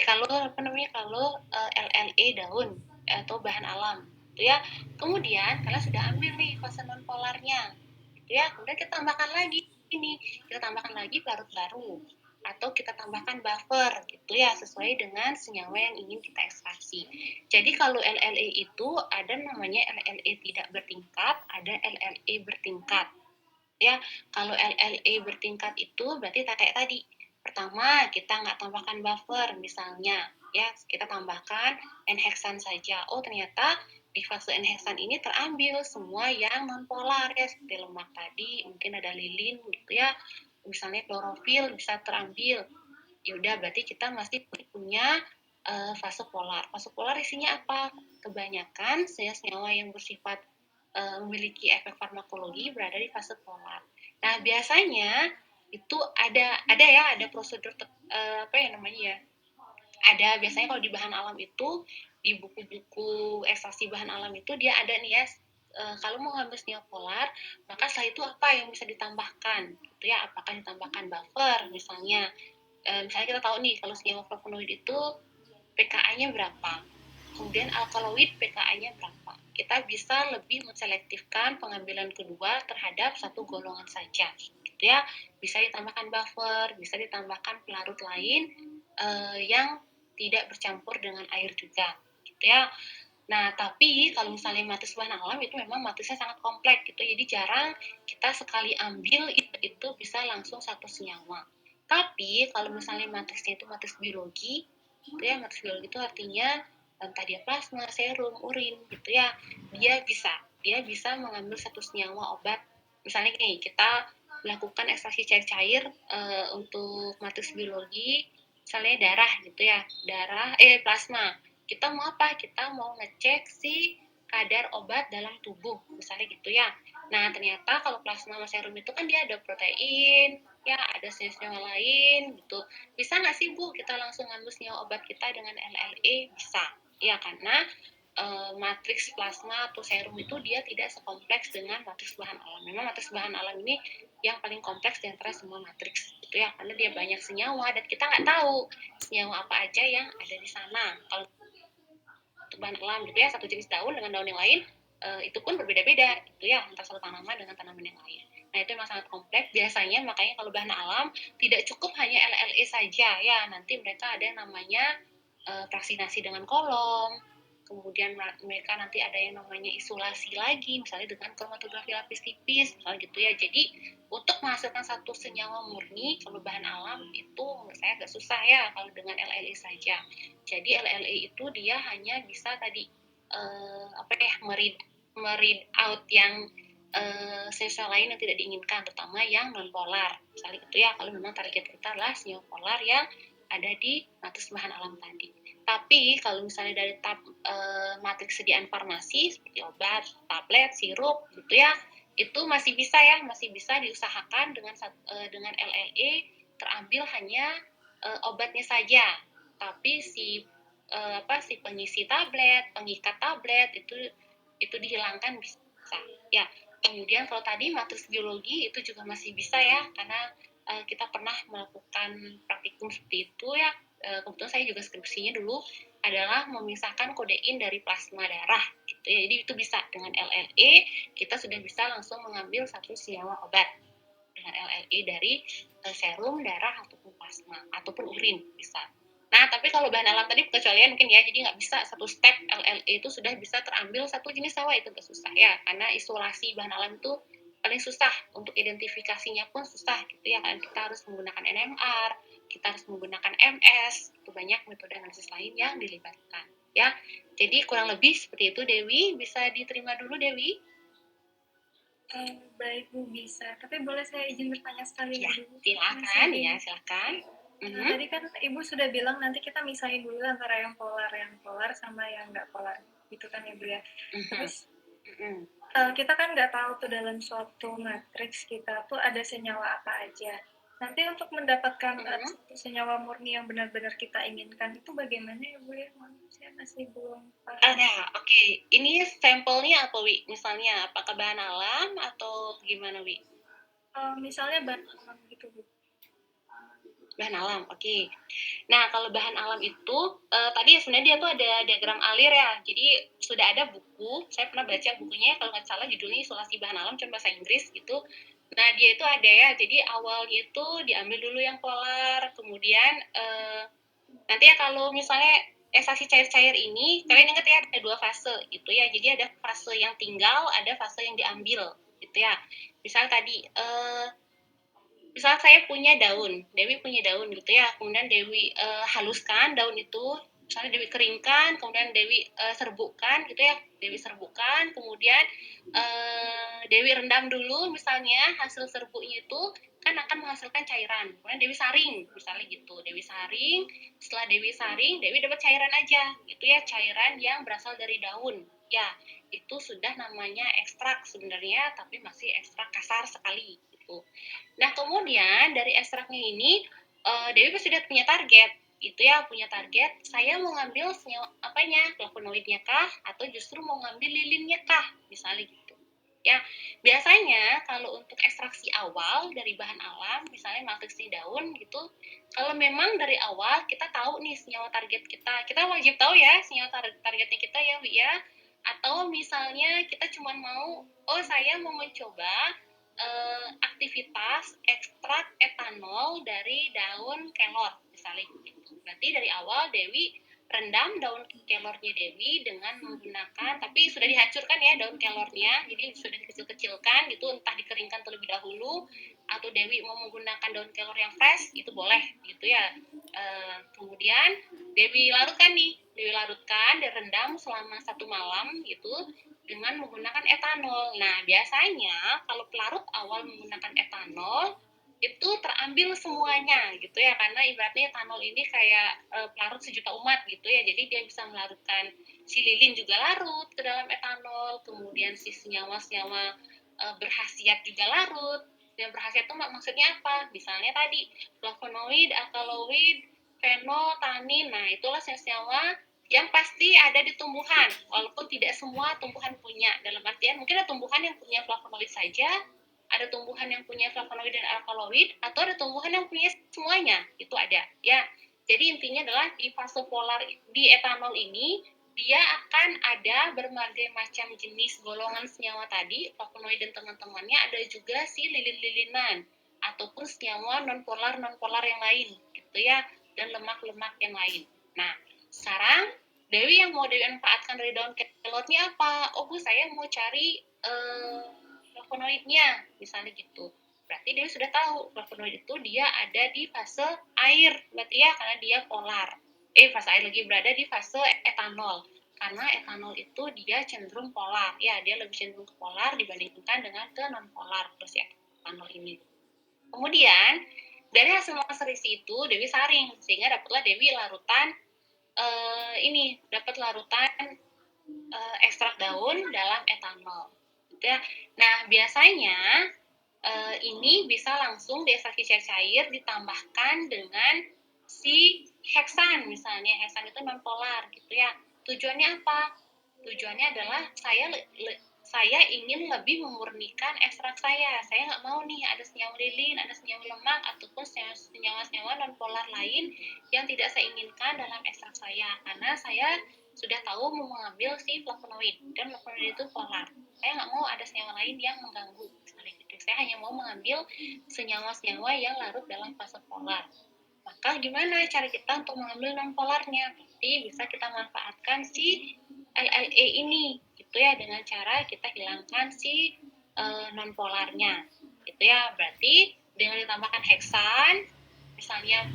kalau LLE daun atau bahan alam gitu ya. Kemudian kalian sudah ambil nih fase non polarnya gitu ya. Kemudian kita tambahkan lagi ini, kita tambahkan lagi pelarut baru atau kita tambahkan buffer gitu ya, sesuai dengan senyawa yang ingin kita ekstraksi. Jadi kalau LLE itu ada namanya LLE tidak bertingkat, ada LLE bertingkat ya. Kalau LLE bertingkat itu berarti kayak tadi, pertama kita nggak tambahkan buffer misalnya ya, kita tambahkan N-heksan saja. Oh ternyata di fase N-heksan ini terambil semua yang non polar ya, seperti lemak tadi, mungkin ada lilin gitu ya, misalnya klorofil bisa terambil. Ya udah berarti kita masih punya fase polar. Fase polar isinya apa? Kebanyakan senyawa yang bersifat memiliki efek farmakologi berada di fase polar. Nah, biasanya itu ada prosedur apa ya namanya ya? Ada biasanya kalau di bahan alam itu di buku-buku ekstraksi bahan alam itu dia ada nih ya, kalau mau ngambil senyawa polar maka setelah itu apa yang bisa ditambahkan gitu ya, apakah ditambahkan buffer misalnya. Misalnya kita tahu nih kalau senyawa flavonoid itu pKa-nya berapa, kemudian alkaloid pKa-nya berapa. Kita bisa lebih menselektifkan pengambilan kedua terhadap satu golongan saja, gitu ya. Bisa ditambahkan buffer, bisa ditambahkan pelarut lain yang tidak bercampur dengan air juga, gitu ya. Nah, tapi kalau misalnya matris bahan alam itu memang matrisnya sangat kompleks gitu, jadi jarang kita sekali ambil itu bisa langsung satu senyawa. Tapi kalau misalnya matrisnya itu matris biologi, gitu ya, matris biologi itu artinya entah dia plasma, serum, urin gitu ya, dia bisa mengambil satu senyawa obat. Misalnya nih kita melakukan ekstraksi cair-cair untuk matris biologi, misalnya darah gitu ya, plasma. Kita mau apa? Kita mau ngecek si kadar obat dalam tubuh, misalnya gitu ya. Nah, ternyata kalau plasma sama serum itu kan dia ada protein, ya ada senyawa lain gitu. Bisa nggak sih Bu kita langsung ngambil senyawa obat kita dengan LLE? Bisa, ya karena matriks plasma atau serum itu dia tidak sekompleks dengan matriks bahan alam. Memang matriks bahan alam ini yang paling kompleks di antara semua matriks, gitu ya, karena dia banyak senyawa dan kita nggak tahu senyawa apa aja yang ada di sana. Kalau untuk bahan alam gitu ya, satu jenis daun dengan daun yang lain itu pun berbeda-beda gitu ya, antara satu tanaman dengan tanaman yang lain. Nah itu memang sangat kompleks biasanya, makanya kalau bahan alam tidak cukup hanya LLE saja ya, nanti mereka ada yang namanya vaksinasi dengan kolom, kemudian mereka nanti ada yang namanya isolasi lagi, misalnya dengan kromatografi lapis tipis, misalnya gitu ya. Jadi untuk menghasilkan satu senyawa murni kalau bahan alam itu menurut saya agak susah ya kalau dengan LLE saja. Jadi LLE itu dia hanya bisa tadi meread out yang senyawa lain yang tidak diinginkan, terutama yang non polar, misalnya gitu ya. Kalau memang target kita adalah senyawa polar yang ada di matriks bahan alam tadi. Tapi kalau misalnya dari matriks sediaan farmasi seperti obat, tablet, sirup gitu ya, itu masih bisa diusahakan dengan LLE terambil hanya obatnya saja. Tapi si pengisi tablet, pengikat tablet itu dihilangkan bisa. Ya. Kemudian kalau tadi matriks biologi itu juga masih bisa ya, karena kita pernah melakukan praktikum seperti itu ya. Kebetulan saya juga skripsinya dulu adalah memisahkan kodein dari plasma darah gitu ya. Jadi itu bisa dengan LLE kita sudah bisa langsung mengambil satu senyawa obat dengan LLE dari serum, darah ataupun plasma ataupun urin bisa. Nah, tapi kalau bahan alam tadi pengecualian mungkin ya, jadi nggak bisa satu step LLE itu sudah bisa terambil satu jenis senyawa, itu nggak susah ya, karena isolasi bahan alam itu paling susah, untuk identifikasinya pun susah gitu ya kan, kita harus menggunakan NMR, kita harus menggunakan MS, itu banyak metode analisis lain yang dilibatkan ya. Jadi kurang lebih seperti itu Dewi, bisa diterima dulu Dewi. Baik Bu, bisa. Tapi boleh saya izin bertanya sekali Ya, dulu? silakan ya, silakan. Tadi kan Ibu sudah bilang nanti kita misahin dulu antara yang polar sama yang nggak polar, gitu kan ya Bu ya. Terus kita kan nggak tahu tuh dalam suatu matriks kita tuh ada senyawa apa aja. Nanti untuk mendapatkan senyawa murni yang benar-benar kita inginkan itu bagaimana ya Bu ya? Saya masih belum paham. Ada, oke. Ini sampelnya apa Wi? Misalnya apakah bahan alam atau gimana Wi? Misalnya bahan alam gitu Bu. Bahan alam, oke. Nah, kalau bahan alam itu, tadi sebenarnya dia tuh ada diagram alir ya. Jadi, sudah ada buku, saya pernah baca bukunya, kalau nggak salah judulnya Isolasi Bahan Alam, cuma bahasa Inggris gitu. Nah, dia itu ada ya, jadi awalnya itu diambil dulu yang polar, kemudian nanti ya kalau misalnya ekstraksi cair-cair ini, kalian ingat ya ada 2 fase gitu ya. Jadi ada fase yang tinggal, ada fase yang diambil gitu ya. Misal tadi, misal saya punya daun, Dewi punya daun gitu ya, kemudian Dewi haluskan daun itu, misalnya Dewi keringkan, kemudian Dewi serbukkan gitu ya, Dewi serbukkan, kemudian Dewi rendam dulu, misalnya hasil serbuknya itu kan akan menghasilkan cairan, kemudian Dewi saring, misalnya gitu, Dewi saring, setelah Dewi saring, Dewi dapat cairan aja, gitu ya, cairan yang berasal dari daun, ya, itu sudah namanya ekstrak sebenarnya, tapi masih ekstrak kasar sekali, gitu. Nah, kemudian dari ekstraknya ini, Dewi pasti sudah punya target, gitu ya, punya target, saya mau ngambil senyawa apanya, flavonoidnya kah, atau justru mau ngambil lilinnya kah, misalnya gitu. Ya, biasanya kalau untuk ekstraksi awal dari bahan alam, misalnya matriksi daun gitu, kalau memang dari awal kita tahu nih senyawa target kita wajib tahu ya senyawa targetnya kita ya, Wi ya. Atau misalnya kita cuma mau, oh saya mau mencoba aktivitas ekstrak etanol dari daun kelor misalnya gitu. Berarti dari awal Dewi rendam daun kelornya Dewi dengan menggunakan, tapi sudah dihancurkan ya daun kelornya, jadi sudah dikecil-kecilkan gitu, entah dikeringkan terlebih dahulu atau Dewi mau menggunakan daun kelor yang fresh itu boleh gitu ya. Kemudian Dewi larutkan dan rendam selama 1 malam gitu dengan menggunakan etanol. Nah, biasanya kalau pelarut awal menggunakan etanol itu terambil semuanya gitu ya, karena ibaratnya etanol ini kayak pelarut sejuta umat gitu ya, jadi dia bisa melarutkan si lilin juga larut ke dalam etanol, kemudian si senyawa-senyawa berkhasiat juga larut. Yang berkhasiat itu maksudnya apa? Misalnya tadi flavonoid, alkaloid, fenol, tanin, nah itulah senyawa yang pasti ada di tumbuhan, walaupun tidak semua tumbuhan punya, dalam artian mungkin ada tumbuhan yang punya flavonoid saja, ada tumbuhan yang punya flavonoid dan alkaloid, atau ada tumbuhan yang punya semuanya, itu ada ya. Jadi intinya adalah di fase polar di etanol ini dia akan ada berbagai macam jenis golongan senyawa tadi, flavonoid dan teman-temannya, ada juga si lilin-lilinan ataupun senyawa non-polar yang lain gitu ya, dan lemak-lemak yang lain. Nah, sekarang Dewi yang mau Dewi manfaatkan dari daun kelotnya apa? Oh Bu, saya mau cari flavonoidnya, misalnya gitu. Berarti Dewi sudah tahu flavonoid itu dia ada di fase air, berarti ya karena dia polar. Fase air lagi berada di fase etanol. Karena etanol itu dia cenderung polar, ya dia lebih cenderung ke polar dibandingkan dengan ke non polar terus ya etanol ini. Kemudian dari hasil maserisi itu Dewi saring sehingga dapatlah Dewi larutan dapat larutan ekstrak daun dalam etanol. Gitu ya. Nah, biasanya ini bisa langsung diekstraksi cair ditambahkan dengan si heksan misalnya. Heksan itu non polar gitu ya. Tujuannya apa? Tujuannya adalah saya ingin lebih memurnikan ekstrak saya. Saya nggak mau nih ada senyawa lilin, ada senyawa lemak, ataupun senyawa-senyawa non-polar lain yang tidak saya inginkan dalam ekstrak saya. Karena saya sudah tahu mau mengambil si flavonoid, dan flavonoid itu polar. Saya nggak mau ada senyawa lain yang mengganggu, misalnya gitu. Saya hanya mau mengambil senyawa-senyawa yang larut dalam fase polar. Maka gimana cara kita untuk mengambil non-polarnya? Berarti bisa kita manfaatkan si LLE ini, gitu ya, dengan cara kita hilangkan si non-polarnya, gitu ya. Berarti dengan ditambahkan heksan, misalnya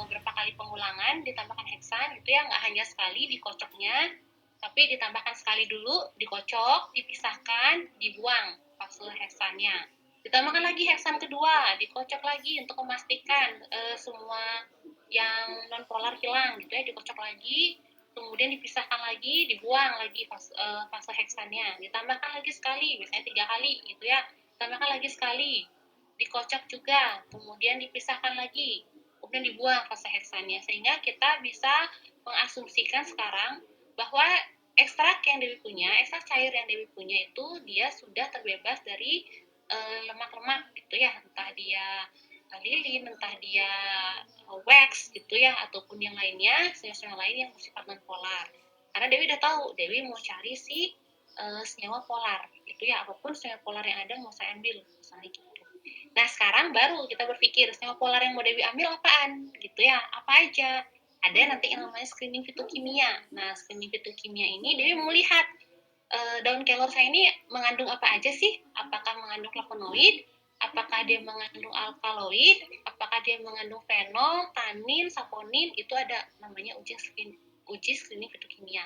berapa kali pengulangan ditambahkan heksan, gitu ya, nggak hanya sekali dikocoknya, tapi ditambahkan sekali dulu, dikocok, dipisahkan, dibuang fase heksannya. Ditambahkan lagi heksan kedua, dikocok lagi untuk memastikan semua yang non polar hilang, gitu ya, dikocok lagi, kemudian dipisahkan lagi, dibuang lagi fase heksannya, ditambahkan lagi sekali, misalnya 3 kali, gitu ya, ditambahkan lagi sekali, dikocok juga, kemudian dipisahkan lagi, kemudian dibuang fase heksannya, sehingga kita bisa mengasumsikan sekarang bahwa ekstrak yang Dewi punya, ekstrak cair yang Dewi punya itu dia sudah terbebas dari lemak-lemak, gitu ya, entah dia lilin, entah dia wax, gitu ya, ataupun yang lainnya, senyawa lain yang bersifat non-polar. Karena Dewi udah tahu, Dewi mau cari si senyawa polar, gitu ya, apapun senyawa polar yang ada mau saya ambil, misalnya gitu. Nah, sekarang baru kita berpikir senyawa polar yang mau Dewi ambil apaan, gitu ya, apa aja. Ada nanti yang namanya screening fitokimia. Nah, screening fitokimia ini Dewi mau lihat daun kelor saya ini mengandung apa aja sih? Apakah mengandung flavonoid? Apakah dia mengandung alkaloid? Apakah dia mengandung fenol, tanin, saponin? Itu ada namanya uji screening fitokimia.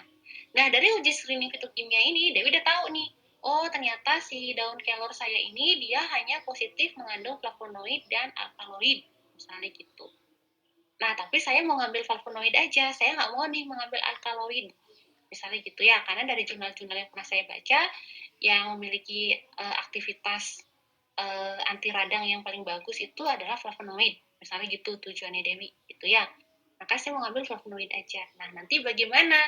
Nah, dari uji screening fitokimia ini, Dewi udah tahu nih, oh ternyata si daun kelor saya ini dia hanya positif mengandung flavonoid dan alkaloid, misalnya gitu. Nah, tapi saya mau ngambil flavonoid aja, saya nggak mau nih mengambil alkaloid, misalnya gitu ya, karena dari jurnal-jurnal yang pernah saya baca yang memiliki aktivitas anti radang yang paling bagus itu adalah flavonoid, misalnya gitu tujuannya Dewi, gitu ya. Maka saya mau ngambil flavonoid aja. Nah, nanti bagaimana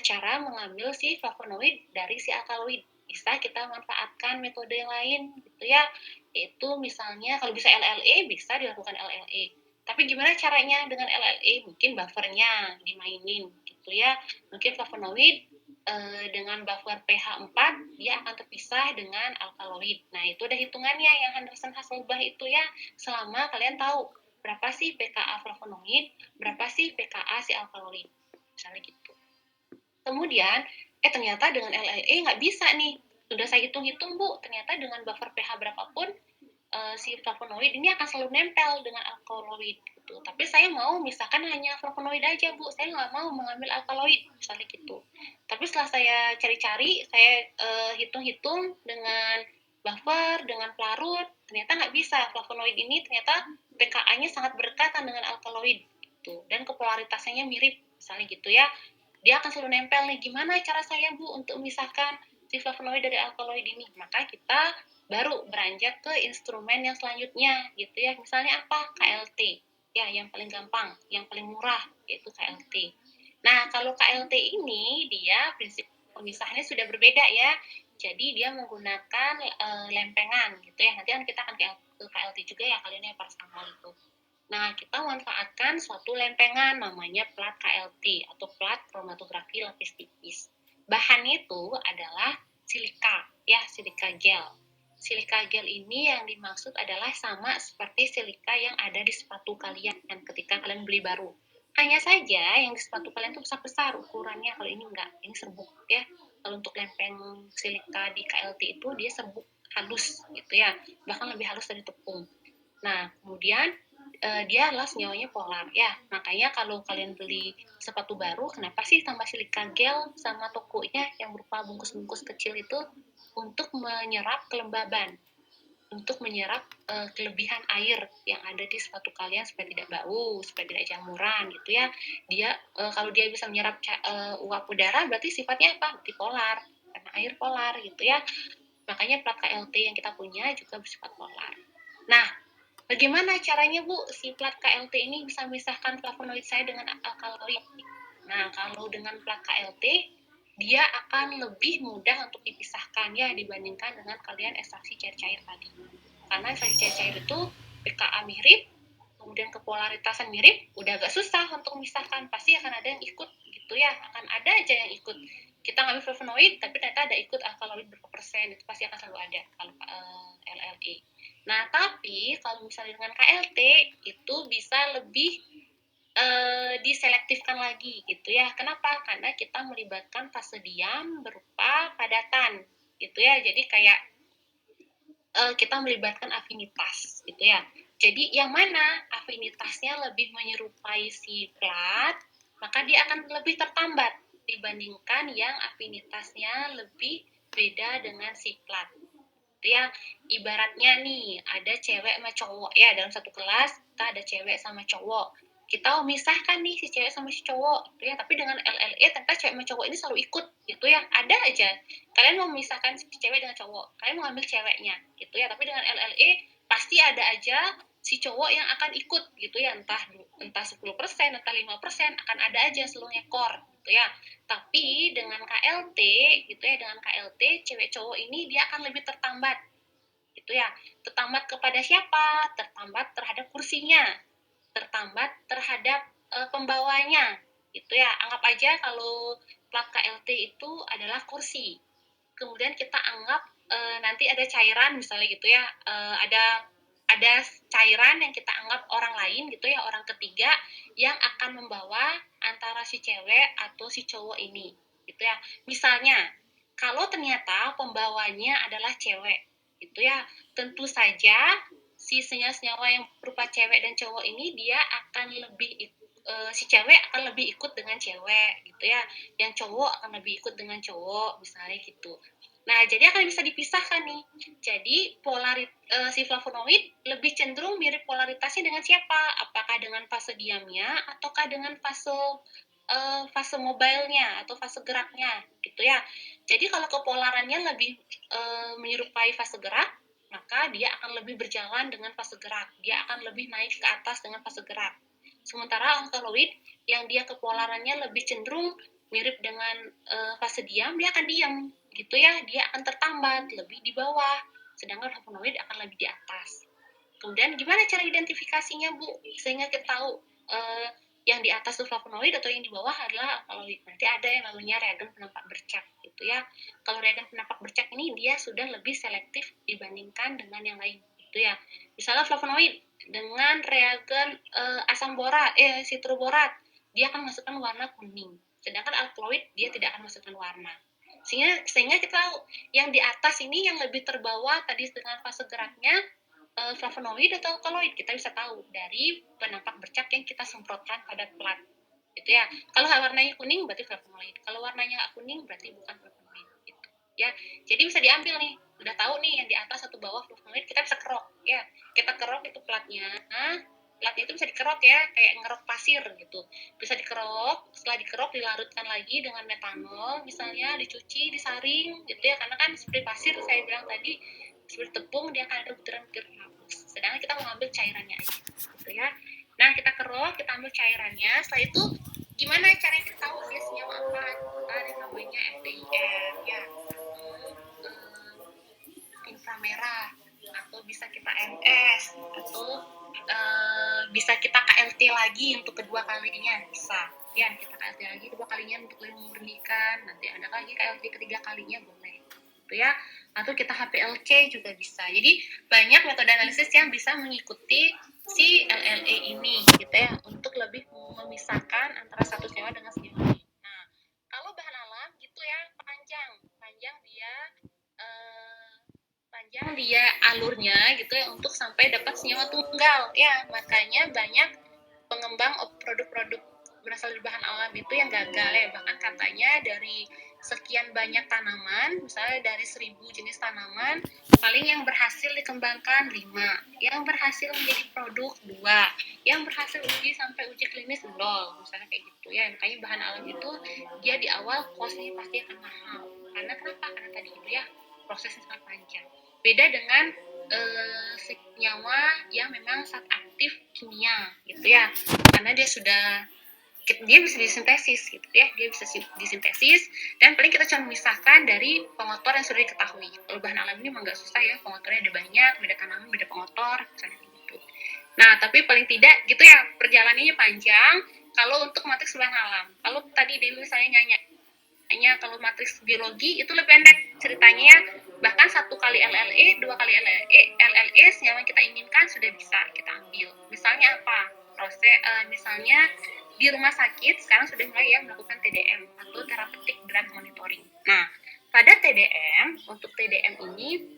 cara mengambil si flavonoid dari si alkaloid? Bisa kita manfaatkan metode yang lain, gitu ya, yaitu misalnya kalau bisa LLE, bisa dilakukan LLE. Tapi gimana caranya dengan LLE? Mungkin buffernya dimainin, gitu ya. Mungkin flavonoid dengan buffer pH 4 dia akan terpisah dengan alkaloid. Nah, itu ada hitungannya yang Henderson-Hasselbalch itu ya, selama kalian tahu berapa sih pKa flavonoid, berapa sih pKa si alkaloid, misalnya gitu. Kemudian, ternyata dengan LLE nggak bisa nih. Sudah saya hitung-hitung, Bu, ternyata dengan buffer pH berapapun si flavonoid ini akan selalu nempel dengan alkaloid gitu. Tapi saya mau misalkan hanya flavonoid aja, Bu. Saya nggak mau mengambil alkaloid, misalnya gitu. Tapi setelah saya cari-cari, saya hitung-hitung dengan buffer, dengan pelarut, ternyata nggak bisa. Flavonoid ini ternyata pKa-nya sangat berdekatan dengan alkaloid gitu. Dan kepolaritasnya mirip, misalnya gitu ya. Dia akan selalu nempel nih. Gimana cara saya, Bu, untuk memisahkan si flavonoid dari alkaloid ini? Maka kita baru beranjak ke instrumen yang selanjutnya, gitu ya. Misalnya apa? KLT. Ya, yang paling gampang, yang paling murah, yaitu KLT. Nah, kalau KLT ini, dia prinsip pemisahannya sudah berbeda ya. Jadi, dia menggunakan lempengan, gitu ya. Nanti kan kita akan ke KLT juga ya, kalian yang paracetamol itu. Nah, kita manfaatkan suatu lempengan namanya plat KLT atau plat kromatografi lapis tipis. Bahannya itu adalah silika, ya, silika gel. Silika gel ini yang dimaksud adalah sama seperti silika yang ada di sepatu kalian ketika kalian beli baru. Hanya saja yang di sepatu kalian itu besar-besar ukurannya, kalau ini enggak, ini serbuk ya. Kalau untuk lempeng silika di KLT itu dia serbuk halus gitu ya, bahkan lebih halus dari tepung. Nah, kemudian dia adalah senyawanya polar ya. Makanya kalau kalian beli sepatu baru, kenapa sih tambah silika gel sama tokonya yang berupa bungkus-bungkus kecil itu untuk menyerap kelembaban, untuk menyerap kelebihan air yang ada di sepatu kalian supaya tidak bau, supaya tidak jamuran gitu ya. Dia kalau dia bisa menyerap uap udara berarti sifatnya apa? Berarti polar, karena air polar gitu ya. Makanya plat KLT yang kita punya juga bersifat polar. Nah, bagaimana caranya, Bu, si plat KLT ini bisa memisahkan flavonoid saya dengan alkaloid? Nah, kalau dengan plat KLT, dia akan lebih mudah untuk dipisahkan ya dibandingkan dengan kalian ekstraksi cair-cair tadi. Karena ekstraksi cair-cair itu pKa mirip, kemudian kepolaritasan mirip, udah agak susah untuk memisahkan, pasti akan ada yang ikut gitu ya, akan ada aja yang ikut. Kita ngambil flavonoid tapi ternyata ada ikut alkaloid berapa persen, itu pasti akan selalu ada kalau LLE. Nah tapi kalau misalnya dengan KLT itu bisa lebih diselektifkan lagi gitu ya. Kenapa? Karena kita melibatkan fase diam berupa padatan gitu ya. Jadi kayak kita melibatkan afinitas gitu ya. Jadi yang mana afinitasnya lebih menyerupai si plat, maka dia akan lebih tertambat dibandingkan yang afinitasnya lebih beda dengan si plat. Itu ya, ibaratnya nih ada cewek sama cowok ya, dalam satu kelas kita ada cewek sama cowok, kita memisahkan nih si cewek sama si cowok gitu ya, tapi dengan LLE ternyata cewek sama cowok ini selalu ikut gitu ya, ada aja kalian mau memisahkan si cewek dengan cowok, kalian mau ambil ceweknya gitu ya, tapi dengan LLE pasti ada aja si cowok yang akan ikut gitu ya, entah 10%, entah 5%, akan ada aja yang selalu ngekor gitu ya. Tapi dengan KLT gitu ya, dengan KLT cewek cowok ini dia akan lebih tertambat gitu ya. Tertambat kepada siapa? Tertambat terhadap kursinya, tertambat terhadap pembawanya gitu ya. Anggap aja kalau plat KLT itu adalah kursi, kemudian kita anggap nanti ada cairan misalnya gitu ya, ada cairan yang kita anggap orang lain gitu ya, orang ketiga yang akan membawa antara si cewek atau si cowok ini gitu ya. Misalnya kalau ternyata pembawanya adalah cewek gitu ya, tentu saja si senyawa yang berupa cewek dan cowok ini dia akan lebih si cewek akan lebih ikut dengan cewek gitu ya, yang cowok akan lebih ikut dengan cowok misalnya gitu. Nah, jadi akan bisa dipisahkan nih. Jadi si flavonoid lebih cenderung mirip polaritasnya dengan siapa? Apakah dengan fase diamnya ataukah dengan fase mobilenya atau fase geraknya gitu ya. Jadi kalau kepolarannya lebih menyerupai fase gerak, maka dia akan lebih berjalan dengan fase gerak. Dia akan lebih naik ke atas dengan fase gerak. Sementara alkaloid yang dia kepolarannya lebih cenderung mirip dengan fase diam, dia akan diam gitu ya, dia akan tertambat lebih di bawah, sedangkan flavonoid akan lebih di atas. Kemudian gimana cara identifikasinya Bu, sehingga kita tahu yang di atas itu flavonoid atau yang di bawah adalah alkaloid. Nanti ada yang namanya reagen penampak bercak gitu ya. Kalau reagen penampak bercak ini dia sudah lebih selektif dibandingkan dengan yang lain gitu ya. Misalnya flavonoid dengan reagen asam borat, citroborat, dia akan masukkan warna kuning. Sedangkan alkaloid dia tidak akan masukkan warna. Sehingga kita tahu yang di atas ini yang lebih terbawa tadi dengan fase geraknya flavonoid atau alkaloid, kita bisa tahu dari penampak bercak yang kita semprotkan pada plat gitu ya. Kalau warnanya kuning berarti flavonoid, kalau warnanya kuning berarti bukan flavonoid gitu ya. Jadi bisa diambil nih, udah tahu nih yang di atas atau bawah flavonoid, kita bisa kerok ya, kita kerok itu platnya. Platnya itu bisa dikerok ya, kayak ngerok pasir gitu, bisa dikerok. Setelah dikerok dilarutkan lagi dengan metanol misalnya, dicuci, disaring gitu ya, karena kan seperti pasir saya bilang tadi, seperti tepung dia akan ada butiran-butiran hapus, sedangkan kita mengambil cairannya aja gitu ya. Nah kita kerok, kita ambil cairannya, setelah itu gimana caranya kita tahu dia senyawa apa? Ada namanya FDIR ya, inframerah, atau bisa kita MS, atau bisa kita KLT lagi untuk kedua kalinya, bisa ya, kita KLT lagi kedua kalinya untuk memurnikan, nanti ada lagi KLT ketiga kalinya boleh gitu ya, atau kita HPLC juga bisa. Jadi banyak metode analisis yang bisa mengikuti si LLE ini gitu ya, untuk lebih memisahkan antara satu senyawa dengan senyawa lain. Nah kalau bahan alam gitu ya, panjang dia alurnya gitu ya, untuk sampai dapat senyawa tunggal ya. Makanya banyak pengembang produk-produk berasal dari bahan alam itu yang gagal ya. Bahkan katanya dari sekian banyak tanaman, misalnya dari 1000 jenis tanaman, paling yang berhasil dikembangkan 5, yang berhasil menjadi produk 2, yang berhasil sampai uji klinis 0, misalnya kayak gitu ya. Makanya bahan alam itu dia di awal costnya pasti akan mahal. Karena kenapa? Karena tadi itu ya, prosesnya sangat panjang. Beda dengan senyawa yang memang zat aktif kimia gitu ya, karena dia bisa disintesis gitu ya, dia bisa disintesis, dan paling kita cuma memisahkan dari pengotor yang sudah diketahui. Kalau bahan alam ini memang nggak susah ya, pengotornya ada banyak, beda tanaman beda pengotor misalnya gitu. Nah tapi paling tidak gitu ya, perjalanannya panjang. kalau untuk matriks bahan alam. Kalau tadi Dewi saya nanya kalau matriks biologi itu lebih pendek ceritanya, bahkan 1 kali LLE, 2 kali LLE senyawa yang kita inginkan sudah bisa kita ambil. Misalnya apa? Misalnya di rumah sakit sekarang sudah mulai ya melakukan TDM atau therapeutic drug monitoring. Nah, pada TDM, untuk TDM ini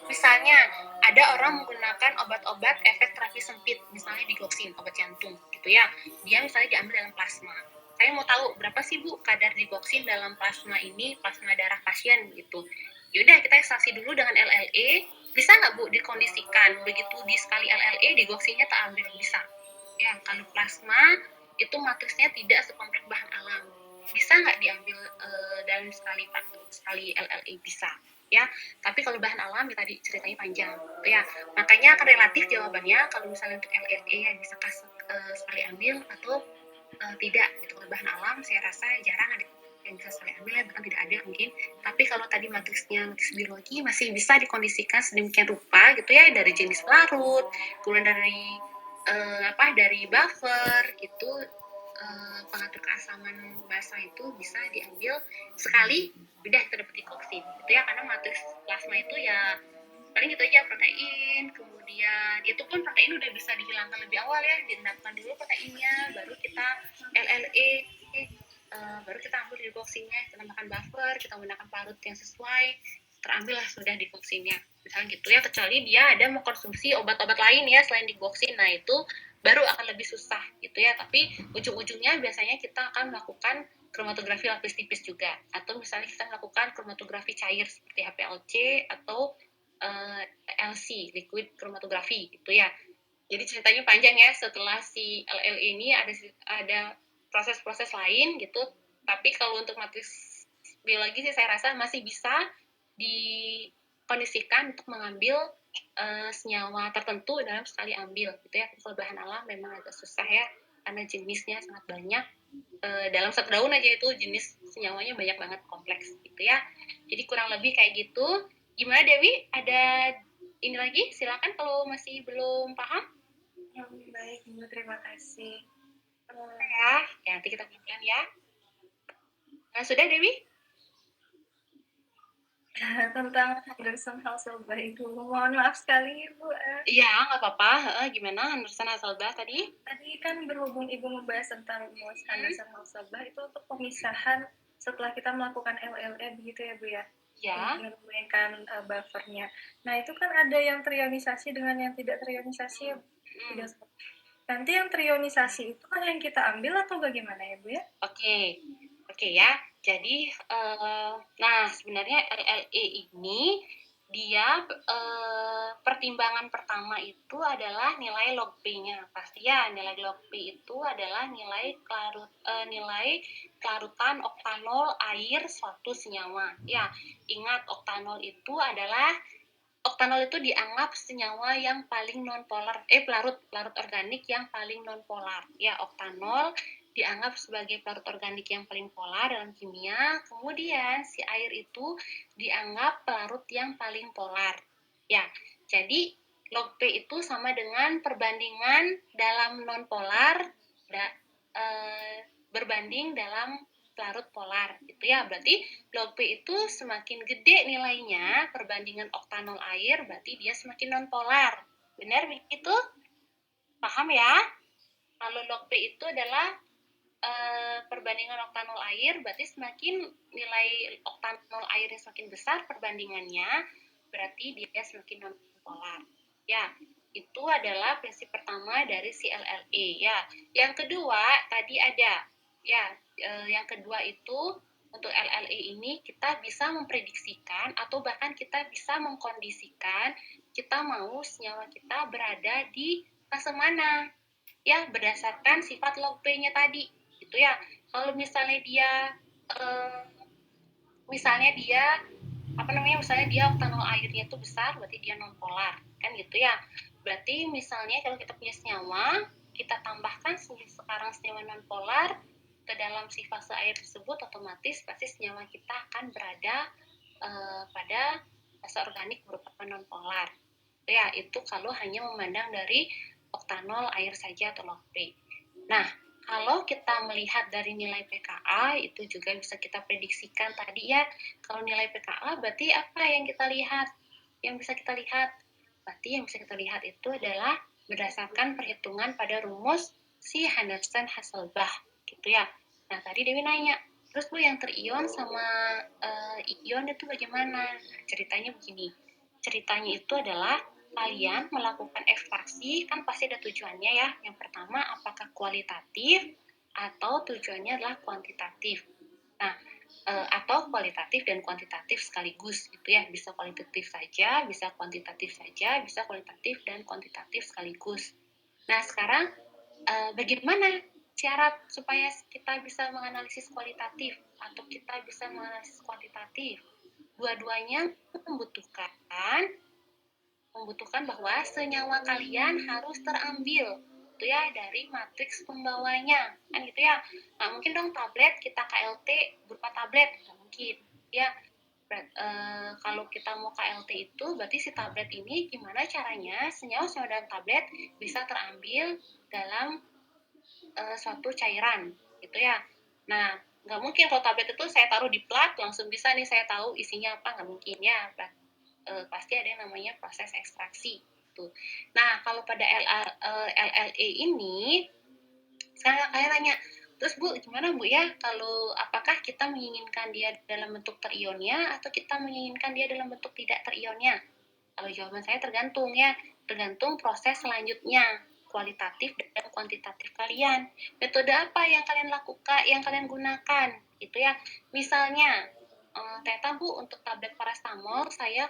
misalnya ada orang menggunakan obat-obat efek terapi sempit, misalnya digoxin, obat jantung gitu ya. Dia misalnya diambil dalam plasma. Saya mau tahu berapa sih Bu kadar digoxin dalam plasma ini, plasma darah pasien gitu. Yaudah kita ekstraksi dulu dengan LLE. Bisa nggak Bu dikondisikan begitu di sekali LLE digoxinnya tak ambil? Bisa. Ya, kalau plasma itu matriksnya tidak sekompleks bahan alam. Bisa nggak diambil dalam sekali LLE? Bisa. Ya, tapi kalau bahan alam ya tadi ceritanya panjang ya, makanya akan relatif jawabannya kalau misalnya untuk LLE ya bisa sekali ambil atau tidak gitu. Kalau bahan alam saya rasa jarang ada yang bisa sekali ambil ya, bahkan tidak ada mungkin. Tapi kalau tadi matriksnya matriks biologi masih bisa dikondisikan sedemikian rupa gitu ya, dari jenis larut, kemudian dari buffer gitu, pengatur keasaman basa itu bisa diambil sekali udah kita dapat digoxin gitu ya, karena matriks plasma itu ya paling gitu aja, protein, kemudian itu pun protein udah bisa dihilangkan lebih awal ya, diendapkan dulu proteinnya, baru kita LLE, baru kita ambil digoxinnya, kita tambahkan buffer, kita menggunakan parut yang sesuai, terambil lah sudah digoxinnya, misalnya gitu ya, kecuali dia ada mengkonsumsi obat-obat lain ya selain digoxin, nah itu baru akan lebih susah gitu ya, tapi ujung-ujungnya biasanya kita akan melakukan kromatografi lapis tipis juga, atau misalnya kita melakukan kromatografi cair seperti HPLC atau LC, liquid kromatografi gitu ya. Jadi ceritanya panjang ya, setelah si LL ini ada proses-proses lain gitu, tapi kalau untuk matriks biologi sih saya rasa masih bisa dikondisikan untuk mengambil senyawa tertentu dalam sekali ambil gitu ya. Kalau bahan alam memang agak susah ya, karena jenisnya sangat banyak. Dalam satu daun aja itu jenis senyawanya banyak banget, kompleks gitu ya. Jadi kurang lebih kayak gitu. Gimana Dewi? Ada ini lagi? Silakan kalau masih belum paham. Baik, Ibu, terima kasih. Ya, nanti kita pelan ya. Nah, sudah Dewi? Tentang Henderson Hasselbalch itu, mohon maaf sekali Ibu. Iya, nggak apa-apa. Gimana Henderson Hasselbalch tadi? Tadi kan berhubung Ibu membahas tentang rumus Henderson Hasselbalch itu untuk pemisahan setelah kita melakukan LLE begitu ya Bu ya? Ya. Untuk memainkan buffernya. Nah itu kan ada yang terionisasi dengan yang tidak terionisasi ya. Nanti yang terionisasi itu kan yang kita ambil atau bagaimana ya Bu ya? Oke ya. Jadi, nah sebenarnya LLE ini dia pertimbangan pertama itu adalah nilai log P-nya. Pasti ya, nilai log P itu adalah nilai kelarutan oktanol air suatu senyawa. Ya, ingat oktanol itu dianggap senyawa yang paling nonpolar, pelarut organik yang paling nonpolar. Ya, oktanol dianggap sebagai pelarut organik yang paling polar dalam kimia, kemudian si air itu dianggap pelarut yang paling polar. Ya, jadi log P itu sama dengan perbandingan dalam nonpolar berbanding dalam pelarut polar, gitu ya. Berarti log P itu semakin gede nilainya perbandingan oktanol air, berarti dia semakin nonpolar. Benar begitu? Paham ya? Kalau log P itu adalah perbandingan oktanol air, berarti semakin nilai oktanol airnya semakin besar perbandingannya, berarti dia semakin nonpolar. Ya, itu adalah prinsip pertama dari si LLE. Ya, yang kedua tadi ada, ya, yang kedua itu untuk LLE ini kita bisa memprediksikan atau bahkan kita bisa mengkondisikan kita mau senyawa kita berada di fase mana, ya berdasarkan sifat log P-nya tadi gitu ya. Kalau misalnya dia misalnya dia oktanol airnya itu besar, berarti dia nonpolar kan gitu ya. Berarti misalnya kalau kita punya senyawa, kita tambahkan sekarang senyawa nonpolar ke dalam si fase air tersebut, otomatis pasti senyawa kita akan berada pada fase organik berupa nonpolar. Itu kalau hanya memandang dari oktanol air saja atau log P. Nah, kalau kita melihat dari nilai pKa, itu juga bisa kita prediksikan tadi ya, kalau nilai pKa berarti apa yang kita lihat? Yang bisa kita lihat? Berarti yang bisa kita lihat itu adalah berdasarkan perhitungan pada rumus si Henderson-Hasselbalch, gitu ya. Nah, tadi Dewi nanya, terus Bu yang terion sama ion itu bagaimana? Ceritanya begini, ceritanya itu adalah kalian melakukan ekstraksi kan pasti ada tujuannya ya. Yang pertama apakah kualitatif atau tujuannya adalah kuantitatif. Nah, atau kualitatif dan kuantitatif sekaligus gitu ya. Bisa kualitatif saja, bisa kuantitatif saja, bisa kualitatif dan kuantitatif sekaligus. Nah, sekarang bagaimana syarat supaya kita bisa menganalisis kualitatif atau kita bisa menganalisis kuantitatif? Dua-duanya membutuhkan bahwa senyawa kalian harus terambil gitu ya dari matriks pembawanya kan gitu ya. Nggak mungkin dong tablet kita KLT berupa tablet, nggak mungkin ya. Kalau kita mau KLT itu berarti si tablet ini gimana caranya senyawa-senyawa dalam tablet bisa terambil dalam suatu cairan gitu ya. Nah, nggak mungkin kalau tablet itu saya taruh di plat langsung bisa nih saya tahu isinya apa, nggak mungkin ya. Pasti ada yang namanya proses ekstraksi gitu. Nah, kalau pada LLE ini saya nanya, terus Bu, gimana Bu ya kalau apakah kita menginginkan dia dalam bentuk terionnya atau kita menginginkan dia dalam bentuk tidak terionnya? Kalau jawaban saya tergantung ya, tergantung proses selanjutnya, kualitatif dan kuantitatif kalian. Metode apa yang kalian lakukan, yang kalian gunakan, gitu ya. Misalnya, Teta Bu untuk tablet parastamol saya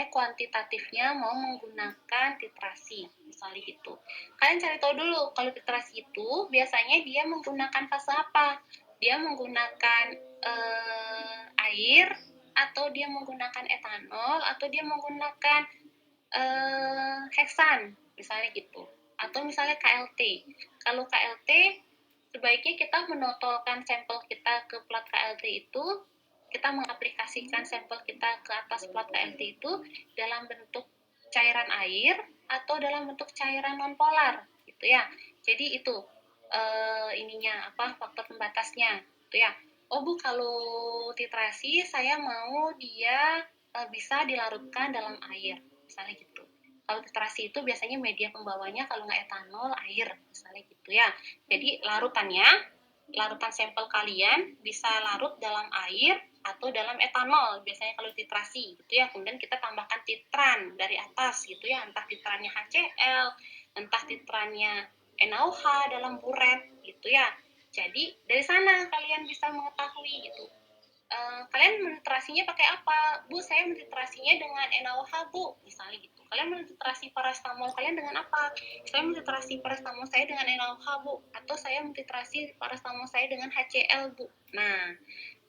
kuantitatifnya mau menggunakan titrasi, misalnya gitu. Kalian cari tahu dulu kalau titrasi itu biasanya dia menggunakan fase apa? Dia menggunakan air atau dia menggunakan etanol atau dia menggunakan heksan misalnya gitu atau misalnya KLT. Kalau KLT sebaiknya kita menotolkan sampel kita ke plat KLT itu, kita mengaplikasikan sampel kita ke atas plat KLT itu dalam bentuk cairan air atau dalam bentuk cairan nonpolar gitu ya. Jadi itu ininya apa faktor pembatasnya gitu ya. Oh Bu, kalau titrasi saya mau dia bisa dilarutkan dalam air misalnya gitu. Kalau titrasi itu biasanya media pembawanya kalau nggak etanol air misalnya gitu ya. Jadi larutan sampel kalian bisa larut dalam air atau dalam etanol biasanya kalau titrasi gitu ya. Kemudian kita tambahkan titran dari atas gitu ya, entah titrannya HCl, entah titrannya NaOH dalam buret gitu ya. Jadi dari sana kalian bisa mengetahui gitu. Kalian mentitrasinya pakai apa? Bu, saya mentitrasinya dengan NaOH, Bu. Misalnya gitu. Kalian mentitrasi parastamol kalian dengan apa? Saya mentitrasi parastamol saya dengan NaOH, Bu. Atau saya mentitrasi parastamol saya dengan HCl, Bu. Nah,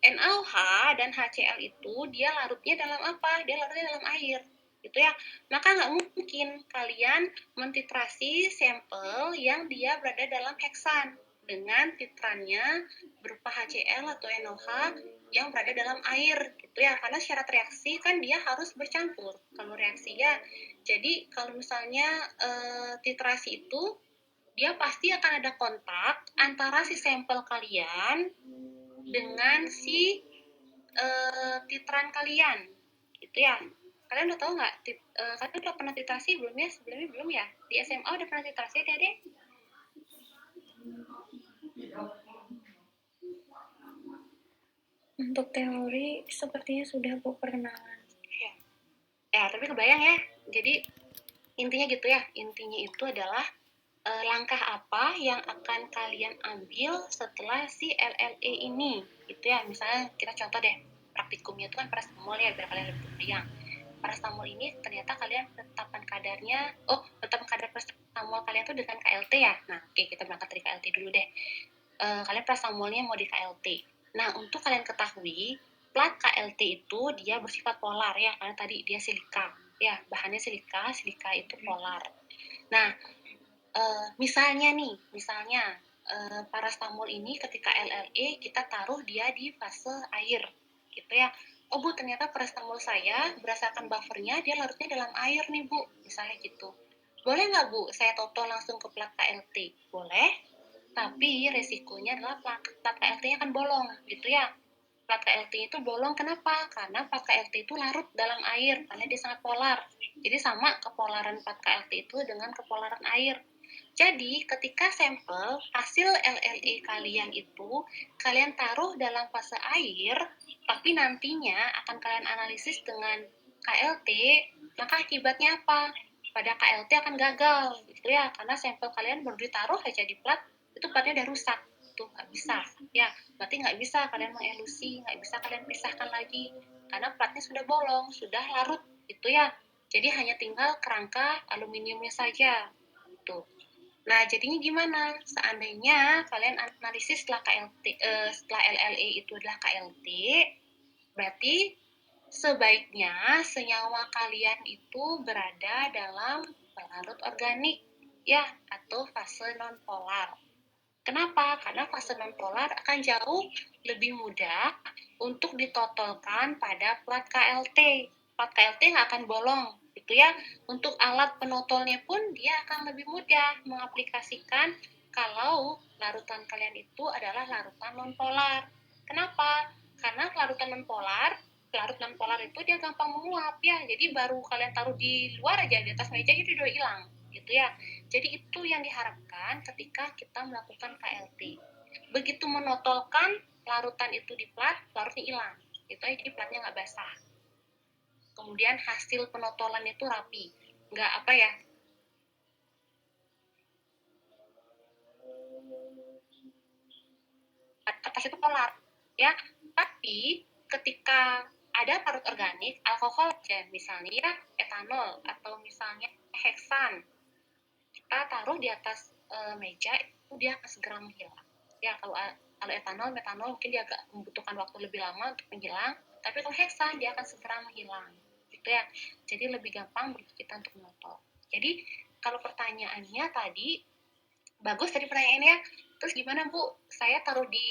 NaOH dan HCl itu dia larutnya dalam apa? Dia larutnya dalam air. Gitu ya. Maka nggak mungkin kalian mentitrasi sampel yang dia berada dalam heksan dengan titrannya berupa HCl atau NaOH yang berada dalam air gitu ya, karena syarat reaksi kan dia harus bercampur kalau reaksi ya. Jadi kalau misalnya titrasi itu dia pasti akan ada kontak antara si sampel kalian dengan si titran kalian gitu ya. Kalian udah tahu nggak kalian udah pernah titrasi belum ya? Sebelumnya belum ya? Di SMA udah pernah titrasi Dede? Untuk teori sepertinya sudah Bu perkenalan. Ya, tapi kebayang ya. Jadi intinya gitu ya. Intinya itu adalah langkah apa yang akan kalian ambil setelah si LLE ini gitu ya. Misalnya kita contoh deh, praktikumnya itu kan parastamol ya, biar kalian lebih kebayang. Parastamol ini ternyata kalian penetapan kadarnya, penetapan kadar parastamol kalian tuh dengan KLT ya. Nah, oke, kita berangkat dari KLT dulu deh. Kalian parastamolnya mau di KLT. Nah, untuk kalian ketahui, plat KLT itu dia bersifat polar ya, karena tadi dia silika. Ya, bahannya silika itu polar. Nah, misalnya parastamol ini ketika LLE kita taruh dia di fase air gitu ya. Oh Bu, ternyata parastamol saya berdasarkan buffernya dia larutnya dalam air nih Bu, misalnya gitu. Boleh nggak Bu, saya toto langsung ke plat KLT? Boleh. tapi resikonya adalah plat KLT-nya kan bolong, gitu ya. Plat KLT itu bolong kenapa? Karena plat KLT itu larut dalam air, karena dia sangat polar. Jadi sama kepolaran plat KLT itu dengan kepolaran air. Jadi ketika sampel hasil LLE kalian itu kalian taruh dalam fase air, tapi nantinya akan kalian analisis dengan KLT, maka akibatnya apa? Pada KLT akan gagal, gitu ya, karena sampel kalian baru ditaruh aja di plat, itu platnya udah rusak, tuh nggak bisa, ya, berarti nggak bisa kalian mengelusi, nggak bisa kalian pisahkan lagi, karena platnya sudah bolong, sudah larut, gitu ya. Jadi hanya tinggal kerangka aluminiumnya saja, gitu. Nah, jadinya gimana? Seandainya kalian analisis setelah setelah LLE itu adalah KLT, berarti sebaiknya senyawa kalian itu berada dalam pelarut organik, ya, atau fase non-polar. Kenapa? Karena fase non-polar akan jauh lebih mudah untuk ditotolkan pada plat KLT. Plat KLT nggak akan bolong, gitu ya. Untuk alat penotolnya pun dia akan lebih mudah mengaplikasikan kalau larutan kalian itu adalah larutan non-polar. Kenapa? Karena larutan non-polar, larut non-polar itu dia gampang menguap ya. Jadi baru kalian taruh di luar aja, di atas meja itu udah hilang, gitu ya. Jadi itu yang diharapkan ketika kita melakukan KLT. Begitu menotolkan larutan itu di plat, larutnya hilang. Itu aja, jadi platnya nggak basah. Kemudian hasil penotolan itu rapi. Nggak apa ya, atas itu polar. Ya, tapi ketika ada larut organik, alkohol aja misalnya ya, etanol atau misalnya heksan, kita taruh di atas meja itu dia akan segera menghilang. Ya, kalau etanol, metanol mungkin dia agak membutuhkan waktu lebih lama untuk menghilang, tapi kalau heksan dia akan segera menghilang, gitu ya. Jadi lebih gampang bagi kita untuk menotol. Jadi kalau pertanyaannya tadi bagus tadi pertanyaannya, terus gimana Bu? Saya taruh di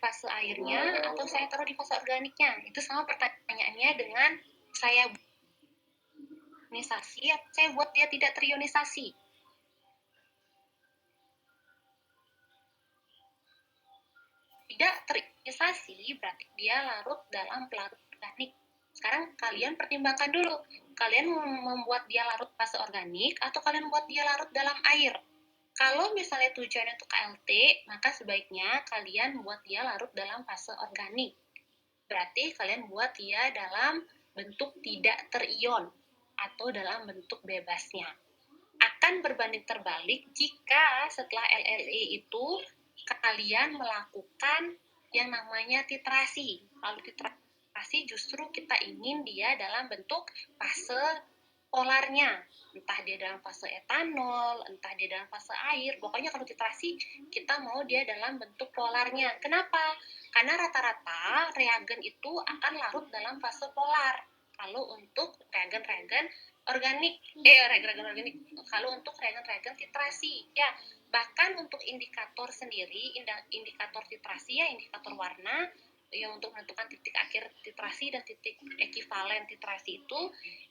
fase airnya atau saya taruh di fase organiknya? Itu sama pertanyaannya dengan saya ionisasi atau saya buat dia tidak terionisasi. Tidak terionisasi berarti dia larut dalam pelarut organik. Sekarang kalian pertimbangkan dulu, kalian membuat dia larut fase organik atau kalian buat dia larut dalam air. Kalau misalnya tujuannya untuk KLT, maka sebaiknya kalian buat dia larut dalam fase organik. Berarti kalian buat dia dalam bentuk tidak terion atau dalam bentuk bebasnya. Akan berbanding terbalik jika setelah LLE itu kalian melakukan yang namanya titrasi. Lalu titrasi justru kita ingin dia dalam bentuk fase polarnya. Entah dia dalam fase etanol, entah dia dalam fase air. Pokoknya kalau titrasi kita mau dia dalam bentuk polarnya. Kenapa? Karena rata-rata reagen itu akan larut dalam fase polar. Kalau untuk reagen-reagen organik, reagen organik, kalau untuk reagen titrasi, ya, bahkan untuk indikator sendiri, indikator titrasi ya, indikator warna, yang untuk menentukan titik akhir titrasi dan titik ekivalen titrasi itu,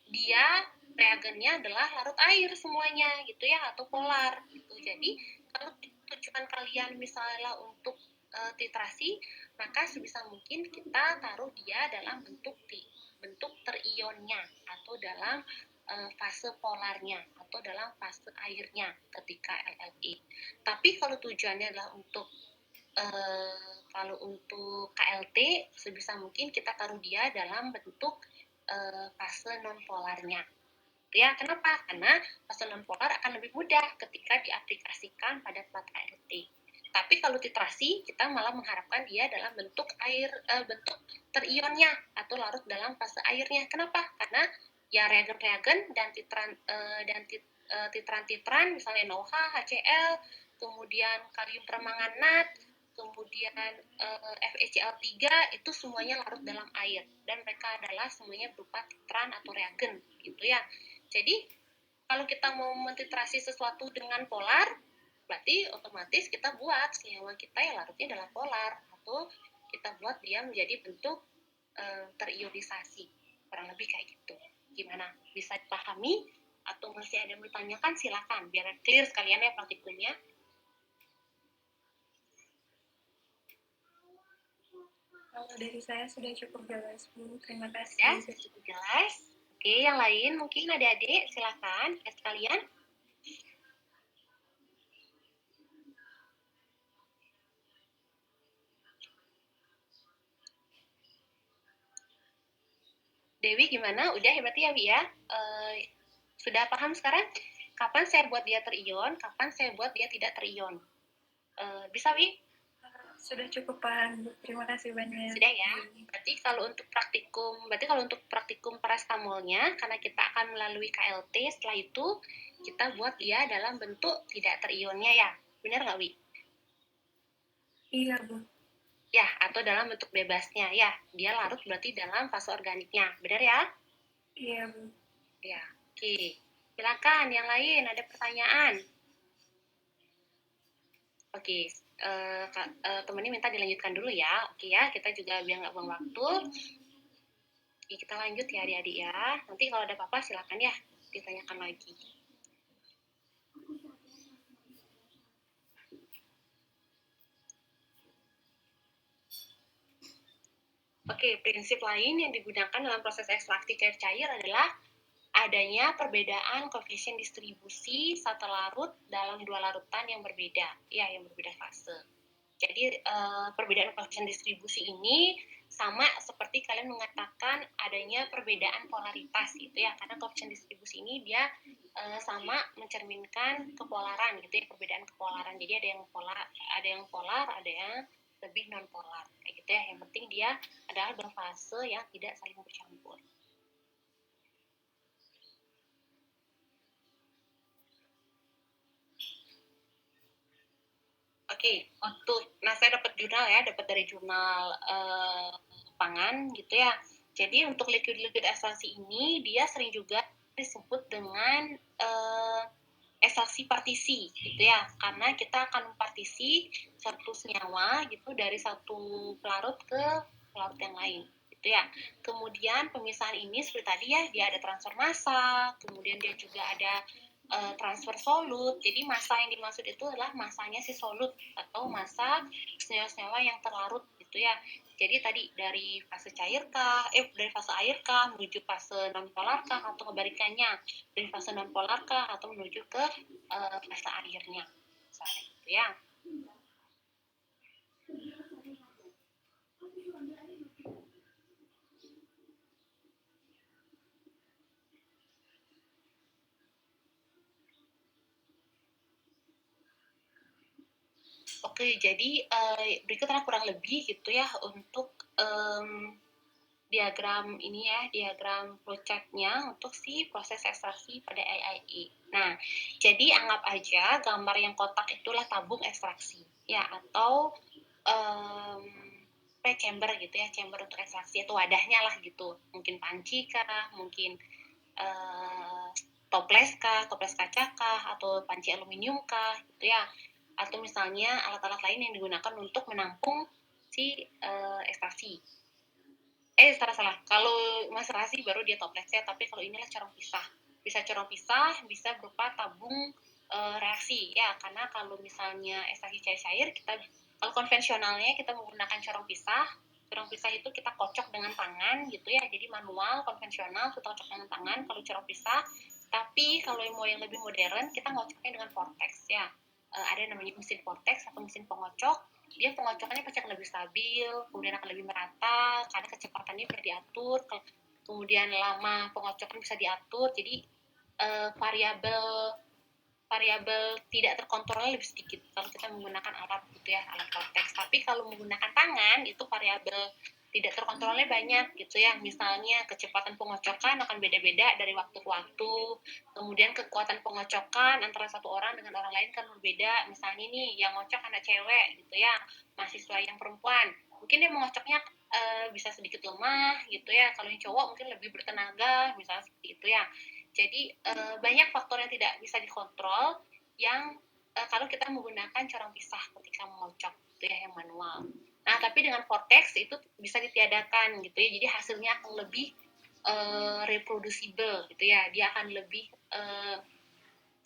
dia reagennya adalah larut air semuanya, gitu ya, atau polar, gitu. Jadi, kalau tujuan kalian misalnya untuk titrasi, maka sebisa mungkin kita taruh dia dalam bentuk terionnya atau dalam fase polarnya atau dalam fase airnya ketika LLE. Tapi kalau tujuannya adalah untuk kalau untuk KLT sebisa mungkin kita taruh dia dalam bentuk fase non polarnya. Ya, kenapa? Karena fase non polar akan lebih mudah ketika diaplikasikan pada plat KLT. Tapi kalau titrasi kita malah mengharapkan dia dalam bentuk bentuk terionnya atau larut dalam fase airnya. Kenapa? Karena ya reagen-reagen dan titran misalnya NOH, HCl, kemudian kalium permanganat, kemudian FeCl3 itu semuanya larut dalam air dan mereka adalah semuanya berupa titran atau reagen, gitu ya. Jadi kalau kita mau mentitrasi sesuatu dengan polar, berarti otomatis kita buat senyawa kita yang larutnya dalam polar atau kita buat dia menjadi bentuk terionisasi, kurang lebih kayak gitu. Gimana? Bisa dipahami atau masih ada yang bertanyakan? Silakan biar clear sekalian ya praktikumnya. Kalau dari saya sudah cukup jelas, Bu. Terima Ya, kasih. sudah cukup jelas. Oke, yang lain mungkin adik-adik silakan ya sekalian. Dewi gimana? Udah hebat ya, Wi ya? Sudah paham sekarang? Kapan saya buat dia terion, kapan saya buat dia tidak terion? Bisa, Wi? Sudah cukup paham, Bu. Terima kasih banyak. Sudah ya. Berarti kalau untuk praktikum parastamolnya, karena kita akan melalui KLT, setelah itu kita buat dia dalam bentuk tidak terionnya ya. Benar nggak, Wi? Iya, Bu. Ya, atau dalam bentuk bebasnya. Ya, dia larut berarti dalam fase organiknya. Benar ya? Iya, Bu. Ya, oke. Silakan, yang lain ada pertanyaan. Oke, temennya minta dilanjutkan dulu ya. Oke ya, kita juga biar nggak buang waktu. Oke, kita lanjut ya adik-adik ya. Nanti kalau ada apa-apa silakan ya ditanyakan lagi. Oke, prinsip lain yang digunakan dalam proses ekstraksi cair-cair adalah adanya perbedaan koefisien distribusi satu larut dalam dua larutan yang berbeda, ya, yang berbeda fase. Jadi perbedaan koefisien distribusi ini sama seperti kalian mengatakan adanya perbedaan polaritas gitu ya, karena koefisien distribusi ini dia sama mencerminkan kepolaran gitu ya, perbedaan kepolaran. Jadi ada yang polar, ada yang lebih non polar kayak gitu ya. Yang penting dia adalah berfase yang tidak saling bercampur. Oke, nah saya dapat jurnal ya, dapat dari jurnal pangan gitu ya. Jadi untuk liquid-liquid ekstraksi ini dia sering juga disebut dengan ekstraksi partisi gitu ya, karena kita akan partisi satu senyawa gitu dari satu pelarut ke pelarut yang lain gitu ya. Kemudian pemisahan ini seperti tadi ya, dia ada transfer massa, kemudian dia juga ada transfer solut. Jadi massa yang dimaksud itu adalah massanya si solut atau massa senyawa-senyawa yang terlarut gitu ya. Jadi tadi dari fase dari fase air kah menuju fase non polar kah atau kebalikannya dari fase non polar kah atau menuju ke fase airnya. Misalnya gitu ya. Oke, jadi berikut adalah kurang lebih gitu ya untuk diagram ini ya, diagram flowchart-nya untuk si proses ekstraksi pada AIE. Nah, jadi anggap aja gambar yang kotak itulah tabung ekstraksi ya, atau chamber gitu ya, chamber untuk ekstraksi itu wadahnya lah gitu. Mungkin panci kah, mungkin toples kah, toples kaca kah, atau panci aluminium kah gitu ya. Atau misalnya alat-alat lain yang digunakan untuk menampung si ekstraksi. Salah. Kalau maserasi baru dia toplesnya, tapi kalau inilah corong pisah. Bisa corong pisah, bisa berupa tabung reaksi ya, karena kalau misalnya ekstraksi cair-cair kalau konvensionalnya kita menggunakan corong pisah. Corong pisah itu kita kocok dengan tangan gitu ya, jadi manual konvensional kita kocok dengan tangan kalau corong pisah. Tapi kalau mau yang lebih modern kita ngocoknya dengan vortex ya. Ada namanya mesin vortex atau mesin pengocok. Dia pengocokannya pasti akan lebih stabil, kemudian akan lebih merata karena kecepatannya bisa diatur, kemudian lama pengocokan bisa diatur. Jadi variabel tidak terkontrolnya lebih sedikit kalau kita menggunakan alat gitu ya, alat vortex. Tapi kalau menggunakan tangan itu variabel tidak terkontrolnya banyak gitu ya. Misalnya kecepatan pengocokan akan beda-beda dari waktu ke waktu. Kemudian kekuatan pengocokan antara satu orang dengan orang lain kan berbeda. Misalnya nih yang ngocok anak cewek gitu ya, mahasiswa yang perempuan. Mungkin dia mengocoknya bisa sedikit lemah gitu ya. Kalau yang cowok mungkin lebih bertenaga, misalnya seperti itu ya. Jadi banyak faktor yang tidak bisa dikontrol yang kalau kita menggunakan corong pisah ketika mengocok itu ya, yang manual. Nah, tapi dengan vortex itu bisa ditiadakan gitu ya. Jadi hasilnya akan lebih reproducible gitu ya. Dia akan lebih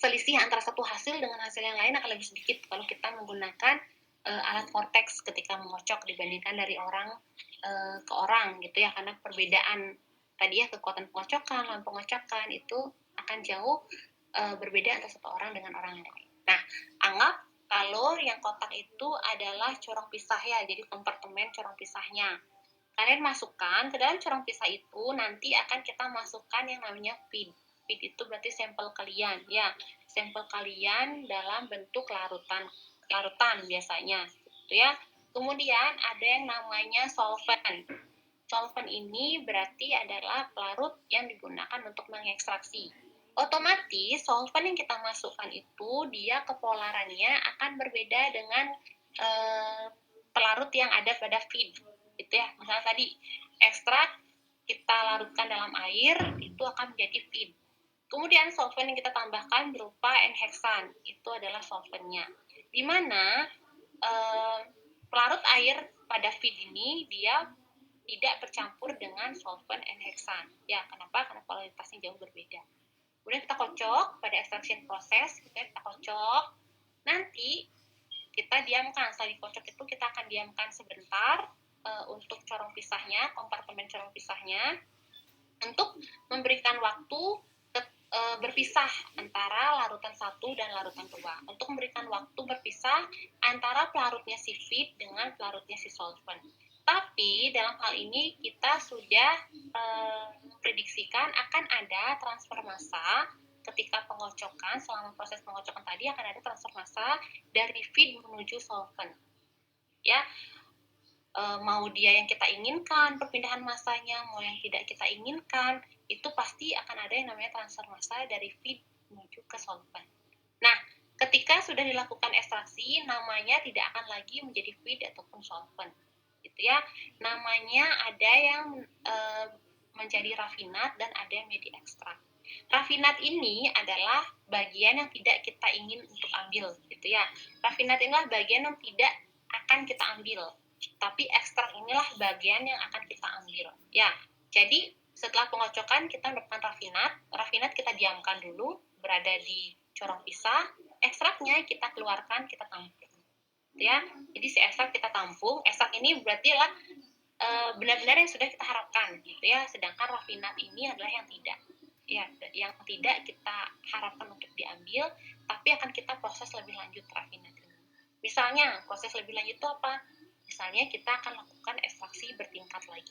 selisih antara satu hasil dengan hasil yang lain akan lebih sedikit kalau kita menggunakan alat korteks ketika mengocok dibandingkan dari orang ke orang gitu ya, karena perbedaan tadi ya kekuatan pengocokan, lawan pengocokan itu akan jauh berbeda antara satu orang dengan orang lain. Nah, anggap kalau yang kotak itu adalah corong pisah ya, jadi kompartemen corong pisahnya. Kalian masukkan ke dalam corong pisah itu, nanti akan kita masukkan yang namanya feed. Feed itu berarti sampel kalian ya, sampel kalian dalam bentuk larutan biasanya gitu ya. Kemudian ada yang namanya solvent. Solvent ini berarti adalah pelarut yang digunakan untuk mengekstraksi. Otomatis solvent yang kita masukkan itu dia kepolarannya akan berbeda dengan pelarut yang ada pada feed gitu ya. Misalnya tadi ekstrak kita larutkan dalam air itu akan menjadi feed. Kemudian solvent yang kita tambahkan berupa N-heksan, itu adalah solventnya. Di mana pelarut air pada feed ini dia tidak bercampur dengan solvent N-heksan. Ya, kenapa? Karena polaritasnya jauh berbeda. Kemudian kita kocok pada extraction proses, kita kocok. Nanti kita diamkan. Setelah dikocok itu kita akan diamkan sebentar untuk corong pisahnya, kompartemen corong pisahnya, untuk memberikan waktu berpisah antara larutan 1 dan larutan 2. Untuk memberikan waktu berpisah antara pelarutnya si feed dengan pelarutnya si solvent. Tapi dalam hal ini kita sudah prediksikan akan ada transfer massa ketika pengocokan. Selama proses pengocokan tadi akan ada transfer massa dari feed menuju solvent. Ya, mau dia yang kita inginkan perpindahan massanya, mau yang tidak kita inginkan, itu pasti akan ada yang namanya transfer massa dari feed menuju ke solvent. Nah, ketika sudah dilakukan ekstraksi, namanya tidak akan lagi menjadi feed ataupun solvent, gitu ya. Namanya ada yang menjadi rafinat dan ada yang menjadi ekstrak. Rafinat ini adalah bagian yang tidak kita ingin untuk ambil, gitu ya. Rafinat inilah bagian yang tidak akan kita ambil, tapi ekstrak inilah bagian yang akan kita ambil. Ya, jadi setelah pengocokan kita mendapatkan rafinat kita diamkan dulu, berada di corong pisah, ekstraknya kita keluarkan, kita tampung. Ya, jadi si ekstrak kita tampung, ekstrak ini berarti lah benar-benar yang sudah kita harapkan, gitu ya. Sedangkan rafinat ini adalah yang tidak. Ya, yang tidak kita harapkan untuk diambil, tapi akan kita proses lebih lanjut rafinat ini. Misalnya, proses lebih lanjut itu apa? Misalnya kita akan lakukan ekstraksi bertingkat lagi,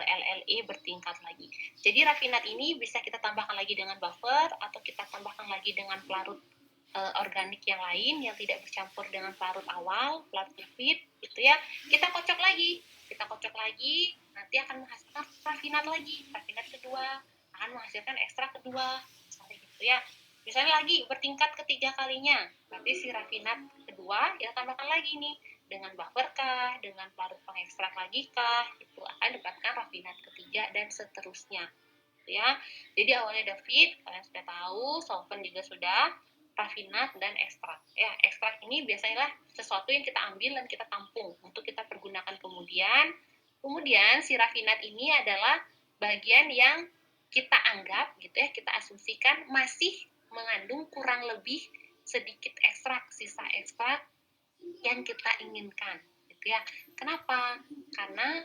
LLE bertingkat lagi. Jadi rafinat ini bisa kita tambahkan lagi dengan buffer atau kita tambahkan lagi dengan pelarut organik yang lain yang tidak bercampur dengan pelarut awal, pelarut liquid, gitu ya. Kita kocok lagi, nanti akan menghasilkan rafinat kedua, akan menghasilkan ekstrak kedua, seperti itu ya. Misalnya lagi bertingkat ketiga kalinya, berarti si rafinat kedua kita tambahkan lagi nih dengan buffer kah, dengan pelarut pengekstrak lagi kah, itu akan dapatkan rafinat ketiga dan seterusnya. Ya, jadi awalnya ada feed, kalian sudah tahu, solvent juga sudah, rafinat dan ekstrak. Ya, ekstrak ini biasanya sesuatu yang kita ambil dan kita tampung untuk kita pergunakan kemudian. Kemudian si rafinat ini adalah bagian yang kita anggap gitu ya, kita asumsikan masih mengandung kurang lebih sedikit ekstrak, sisa ekstrak yang kita inginkan gitu ya. Kenapa? Karena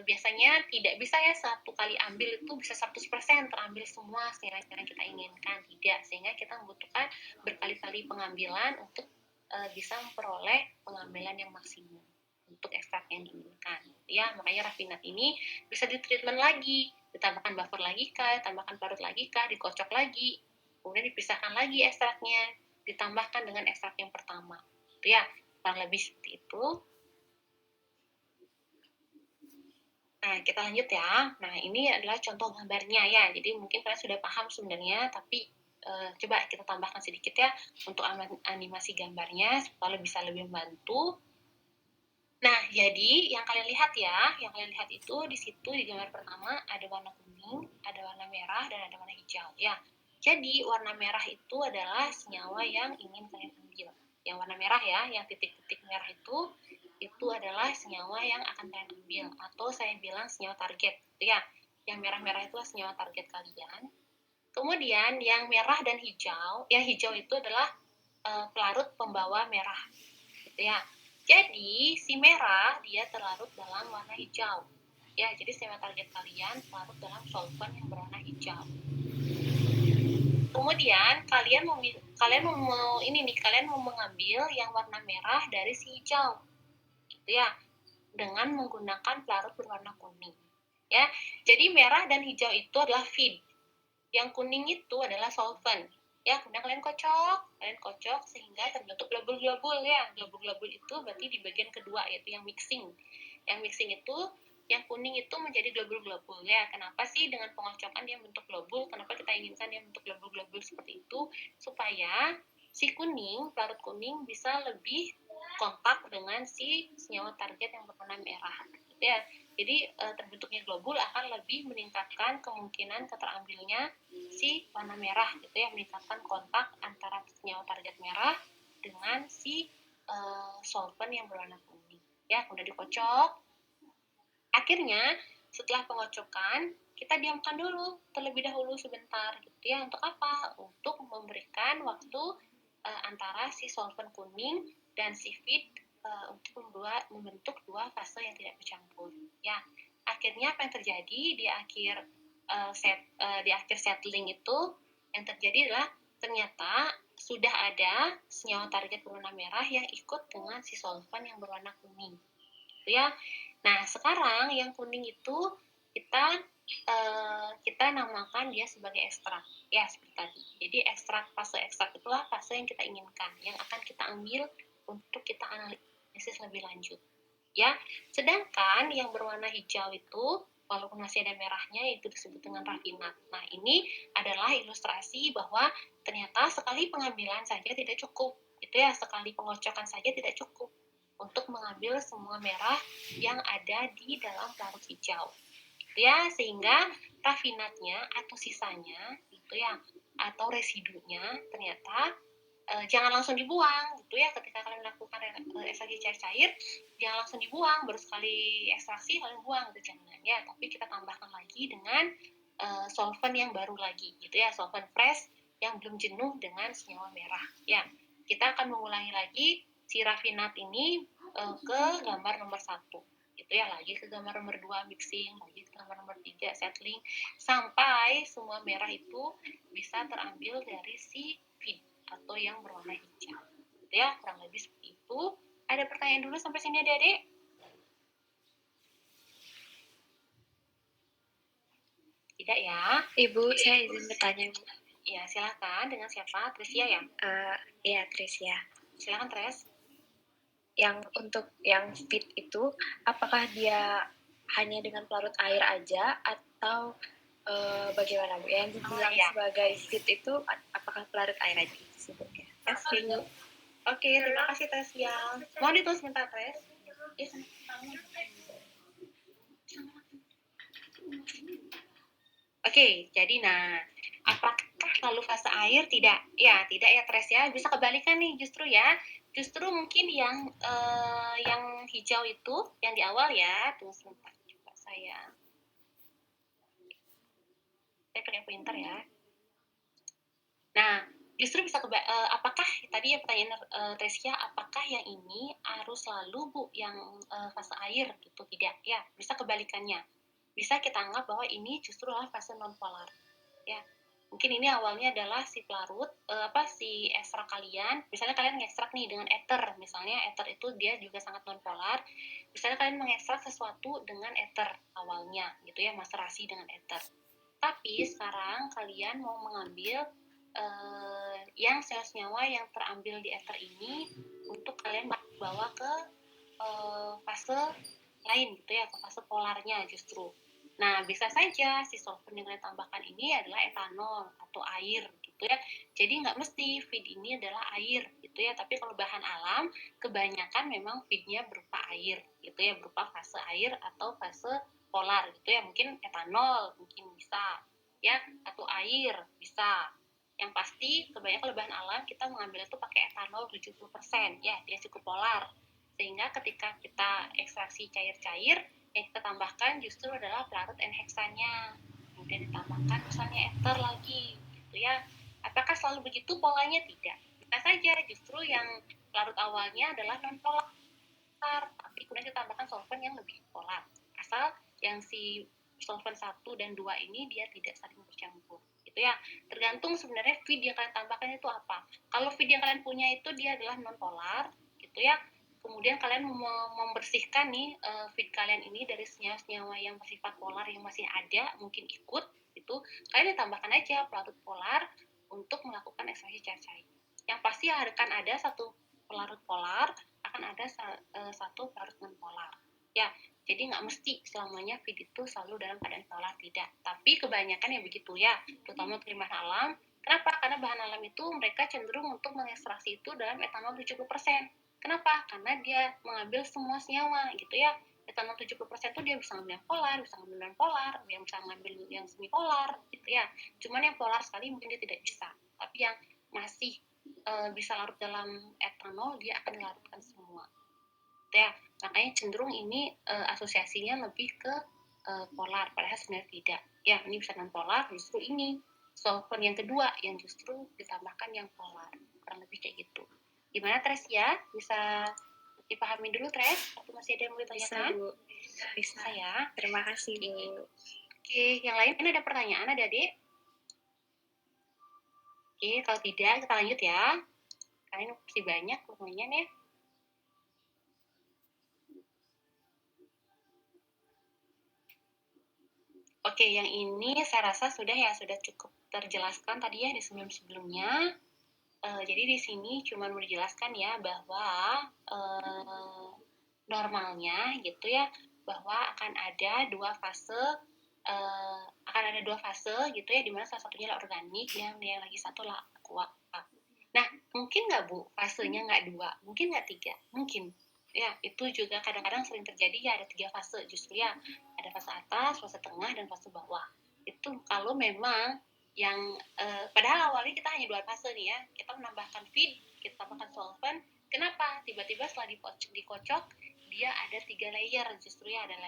biasanya tidak bisa ya satu kali ambil itu bisa 100% terambil semua yang kita inginkan, tidak, sehingga kita membutuhkan berkali-kali pengambilan untuk bisa memperoleh pengambilan yang maksimum untuk ekstrak yang diinginkan ya. Makanya rafinat ini bisa ditreatment lagi, ditambahkan buffer lagi kah, ditambahkan parut lagi kah, dikocok lagi, kemudian dipisahkan lagi ekstraknya, ditambahkan dengan ekstrak yang pertama itu ya, kurang lebih seperti itu. Nah, kita lanjut ya. Nah, ini adalah contoh gambarnya ya. Jadi mungkin kalian sudah paham sebenarnya, tapi coba kita tambahkan sedikit ya untuk animasi gambarnya supaya bisa lebih membantu. Nah, jadi yang kalian lihat ya, itu di situ di gambar pertama ada warna kuning, ada warna merah, dan ada warna hijau ya. Jadi warna merah itu adalah senyawa yang ingin kalian ambil. Yang warna merah ya, yang titik-titik merah itu adalah senyawa yang akan kalian ambil, atau saya bilang senyawa target gitu ya. Yang merah-merah itu senyawa target kalian. Kemudian yang merah dan hijau, yang hijau itu adalah pelarut pembawa merah gitu ya. Jadi si merah dia terlarut dalam warna hijau. Ya, jadi senyawa target kalian terlarut dalam solvent yang berwarna hijau. Kemudian kalian mau mengambil yang warna merah dari si hijau, gitu ya, dengan menggunakan pelarut berwarna kuning. Ya, jadi merah dan hijau itu adalah feed. Yang kuning itu adalah solvent. Ya, kemudian kalian kocok sehingga terbentuk globul-globul ya. Globul-globul itu berarti di bagian kedua, yaitu yang mixing. Yang mixing itu, yang kuning itu menjadi globul-globul ya. Kenapa sih dengan pengocokan dia bentuk globul? Kenapa kita inginkan dia bentuk globul-globul seperti itu? Supaya si kuning, pelarut kuning bisa lebih kontak dengan si senyawa target yang berwarna merah. Ya, jadi terbentuknya globul akan lebih meningkatkan kemungkinan keterambilnya si warna merah, gitu ya, meningkatkan kontak antara senyawa target merah dengan si solvent yang berwarna kuning. Ya, kemudian dikocok. Akhirnya setelah pengocokan kita diamkan dulu terlebih dahulu sebentar, gitu ya. Untuk apa? Untuk memberikan waktu antara si solvent kuning dan si feed untuk membentuk dua fase yang tidak bercampur. Ya, akhirnya apa yang terjadi di akhir settling itu, yang terjadi adalah ternyata sudah ada senyawa target berwarna merah yang ikut dengan si solvent yang berwarna kuning, gitu ya. Nah, sekarang yang kuning itu kita namakan dia sebagai ekstrak, ya, seperti tadi. Jadi fase ekstrak itulah fase yang kita inginkan, yang akan kita ambil untuk kita analisis lebih lanjut, ya. Sedangkan yang berwarna hijau itu, walaupun masih ada merahnya, itu disebut dengan rafinat. Nah, ini adalah ilustrasi bahwa ternyata sekali pengambilan saja tidak cukup, itu ya, sekali pengocokan saja tidak cukup untuk mengambil semua merah yang ada di dalam pelarut hijau, ya, sehingga rafinatnya atau sisanya itu ya, atau residunya ternyata jangan langsung dibuang, gitu ya. Ketika kalian melakukan ekstraksi cair-cair, jangan langsung dibuang, baru sekali ekstraksi kalian buang, gitu, jangan ya. Tapi kita tambahkan lagi dengan solvent yang baru lagi, gitu ya, solvent fresh yang belum jenuh dengan senyawa merah, ya. Kita akan mengulangi lagi si rafinat ini ke gambar nomor 1, gitu ya, lagi ke gambar nomor 2 mixing, lagi ke gambar nomor 3 settling, sampai semua merah itu bisa terambil dari si feed atau yang berwarna hijau, gitu ya, kurang lebih seperti itu. Ada pertanyaan dulu sampai sini, adik-adik? Tidak ya? Ibu, saya izin bertanya, Ibu. Ya, silakan. Dengan siapa? Tresia ya? Iya, Tresia. Silakan, Tres. Yang untuk yang feed itu, apakah dia hanya dengan pelarut air aja atau bagaimana, Bu? Yang dibilang sebagai feed itu apakah pelarut air aja disebutnya? Oke, terima kasih Tresia. Mau ditulis sebentar, Tres? Oke, jadi apakah selalu fase air? Tidak ya, Tres ya. Bisa kebalikan nih justru ya. Justru mungkin yang hijau itu yang di awal ya. Tunggu sebentar, coba saya pakai pointer ya. Nah, justru bisa apakah tadi ya pertanyaan Tresia, apakah yang ini harus selalu, Bu, yang fase air gitu? Tidak ya, bisa kebalikannya. Bisa kita anggap bahwa ini justru adalah fase non-polar, ya. Mungkin ini awalnya adalah si pelarut, si ekstrak kalian, misalnya kalian mengekstrak nih dengan ether, misalnya ether itu dia juga sangat non-polar, misalnya kalian mengekstrak sesuatu dengan ether awalnya, gitu ya, maserasi dengan ether. Tapi sekarang kalian mau mengambil yang senyawa yang terambil di ether ini untuk kalian bawa ke fase lain, gitu ya, ke fase polarnya justru. Nah, bisa saja si solvent yang kalian tambahkan ini adalah etanol atau air, gitu ya. Jadi nggak mesti feed ini adalah air, gitu ya. Tapi kalau bahan alam, kebanyakan memang feednya berupa air, gitu ya, berupa fase air atau fase polar, gitu ya. Mungkin etanol, mungkin bisa, ya, atau air bisa. Yang pasti, kebanyakan bahan alam kita mengambil itu pakai etanol 70%, ya, dia cukup polar. Sehingga ketika kita ekstraksi cair-cair, yang kita tambahkan justru adalah pelarut N-hexanya. Kemudian ditambahkan misalnya ether lagi, gitu ya. Apakah selalu begitu polanya? Tidak. Bisa saja justru yang pelarut awalnya adalah non-polar, tapi kemudian kita tambahkan solvent yang lebih polar. Asal yang si solvent 1 dan 2 ini dia tidak saling bercampur. Gitu ya. Tergantung sebenarnya feed yang kalian tambahkan itu apa. Kalau feed yang kalian punya itu dia adalah non polar, gitu ya. Kemudian kalian membersihkan nih feed kalian ini dari senyawa-senyawa yang bersifat polar yang masih ada, mungkin ikut gitu. Kalian tambahkan aja pelarut polar untuk melakukan ekstraksi cair. Yang pasti akan ada satu pelarut polar, akan ada satu pelarut non polar. Ya, jadi nggak mesti selamanya feed itu selalu dalam keadaan polar, tidak. Tapi kebanyakan ya begitu ya, terutama untuk bahan alam. Kenapa? Karena bahan alam itu mereka cenderung untuk mengekstraksi itu dalam etanol 70%. Kenapa? Karena dia mengambil semua senyawa gitu ya. Etanol 70% itu dia bisa ngambil yang polar, bisa ngambil yang polar, yang bisa ngambil yang semi polar gitu ya. Cuman yang polar sekali mungkin dia tidak bisa. Tapi yang masih bisa larut dalam etanol dia akan dilarutkan semua. Ya, makanya cenderung ini asosiasinya lebih ke polar, padahal sebenarnya tidak. Ya, ini bisa non polar, justru ini solvent yang kedua yang justru ditambahkan yang polar, kurang lebih kayak gitu. Gimana Tres ya? Bisa dipahami dulu Tres? Atau masih ada yang mau ditanyakan? Bisa Bu, bisa ya. Terima kasih Bu. Oke, yang lain ada pertanyaan adik-adik? Oke, kalau tidak kita lanjut ya. Kalian masih banyak pertanyaan ya. Oke, yang ini saya rasa sudah cukup terjelaskan tadi ya di sebelum-sebelumnya. Jadi di sini cuma mau dijelaskan ya bahwa normalnya gitu ya, bahwa akan ada dua fase gitu ya, dimana salah satunya adalah organik, yang lagi satu lah aqua. Nah, mungkin nggak Bu fasenya nggak 2, mungkin nggak 3, mungkin. Ya, itu juga kadang-kadang sering terjadi ya, ada 3 fase justru ya. Ada fase atas, fase tengah, dan fase bawah. Itu kalau memang yang padahal awalnya kita hanya 2 fase nih ya. Kita menambahkan feed, kita tambahkan solvent. Kenapa? Tiba-tiba setelah dikocok, dia ada 3 layer justru ya, ada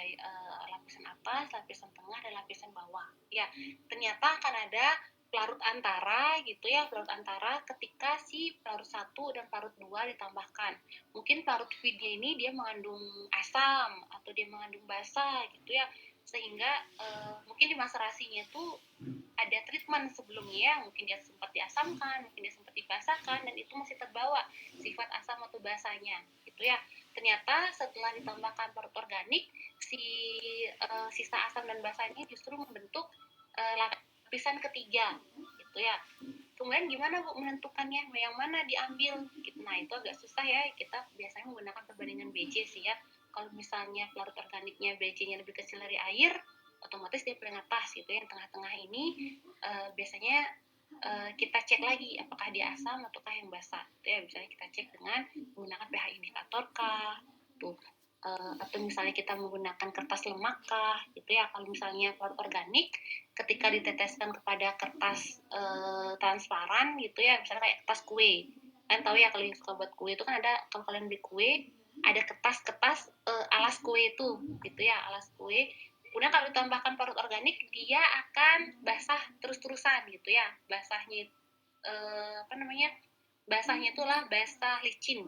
lapisan atas, lapisan tengah, dan lapisan bawah. Ya, ternyata akan ada pelarut antara gitu ya, pelarut antara ketika si pelarut 1 dan pelarut 2 ditambahkan. Mungkin pelarut feednya ini dia mengandung asam atau dia mengandung basa gitu ya, sehingga mungkin di maserasinya itu ada treatment sebelumnya, mungkin dia sempat diasamkan, mungkin dia sempat dibasahkan, dan itu masih terbawa sifat asam atau basanya gitu ya. Ternyata setelah ditambahkan pelarut organik, sisa asam dan basanya justru membentuk lapisan ketiga gitu ya. Kemudian gimana Bu menentukannya, yang mana diambil gitu. Nah, itu agak susah ya, kita biasanya menggunakan perbandingan BJ sih ya. Kalau misalnya pelarut organiknya BJ-nya lebih kecil dari air, otomatis dia paling atas gitu ya. Yang tengah-tengah ini biasanya kita cek lagi apakah dia asam ataukah yang basah gitu ya. Misalnya kita cek dengan menggunakan pH indikator kah tuh, atau misalnya kita menggunakan kertas lemak kah gitu ya. Kalau misalnya pelarut organik ketika diteteskan kepada kertas transparan gitu ya, misalnya kayak kertas kue, kan tahu ya kalau yang suka buat kue itu kan ada, kalau kalian beli kue ada kertas alas kue itu gitu ya, alas kue. Kemudian kalau ditambahkan pelarut organik dia akan basah terus-terusan gitu ya, basahnya basahnya itulah basah licin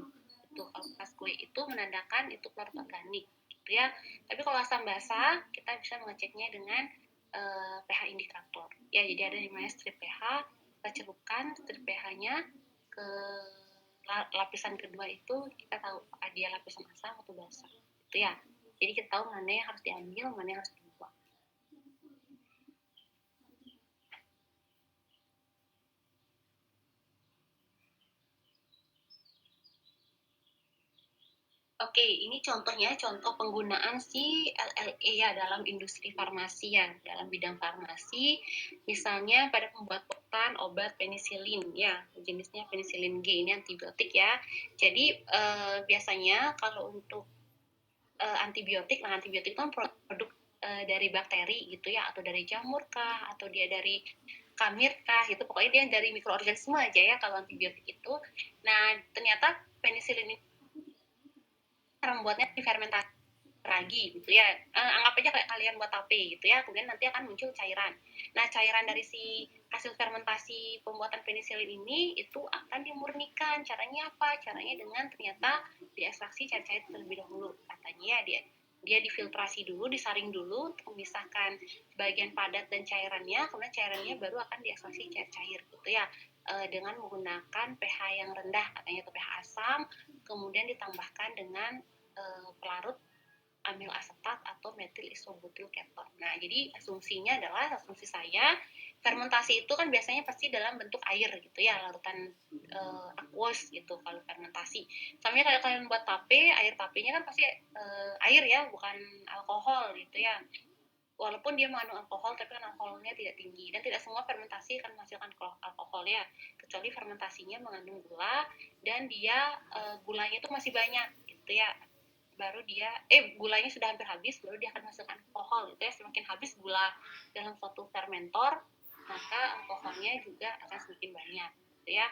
itu. Kalau kertas kue itu menandakan itu pelarut organik gitu ya. Tapi kalau asam basah kita bisa mengeceknya dengan pH indikator ya. Jadi ada namanya strip pH, kita celupkan strip pH-nya ke lapisan kedua itu, kita tahu apakah dia lapisan asam atau basah itu ya. Jadi kita tahu mana yang harus diambil, mana yang harus dibuang. Oke, ini contohnya, contoh penggunaan si LLE ya dalam industri farmasi ya, dalam bidang farmasi. Misalnya pada pembuatan obat penisilin ya, jenisnya penisilin G, ini antibiotik ya. Jadi biasanya kalau untuk antibiotik, nah antibiotik itu kan produk dari bakteri gitu ya, atau dari jamur kah, atau dia dari kamir kah, gitu. Pokoknya dia dari mikroorganisme aja ya kalau antibiotik itu. Nah, ternyata penisilin ini cara membuatnya difermentasi ragi gitu ya, anggap aja kayak kalian buat tape gitu ya, kemudian nanti akan muncul cairan. Nah, cairan dari si hasil fermentasi pembuatan penisilin ini itu akan dimurnikan. Caranya apa? Caranya dengan ternyata diekstraksi cair-cair terlebih dahulu. Katanya dia difiltrasi dulu, disaring dulu untuk memisahkan bagian padat dan cairannya, kemudian cairannya baru akan diekstraksi cair-cair gitu ya, dengan menggunakan pH yang rendah katanya, atau pH asam, kemudian ditambahkan dengan pelarut amil asetat atau metil isobutyl keton. Nah, jadi asumsi saya, fermentasi itu kan biasanya pasti dalam bentuk air gitu ya, larutan aqueous gitu kalau fermentasi. Sama kalau kalian buat tape, air tapenya kan pasti air ya, bukan alkohol gitu ya. Walaupun dia mengandung alkohol, tapi kan alkoholnya tidak tinggi. Dan tidak semua fermentasi akan menghasilkan alkohol ya, kecuali fermentasinya mengandung gula dan dia gulanya itu masih banyak gitu ya. Baru dia gulanya sudah hampir habis, baru dia akan menghasilkan alkohol gitu ya. Semakin habis gula dalam suatu fermentor, maka alkoholnya juga akan semakin banyak gitu ya.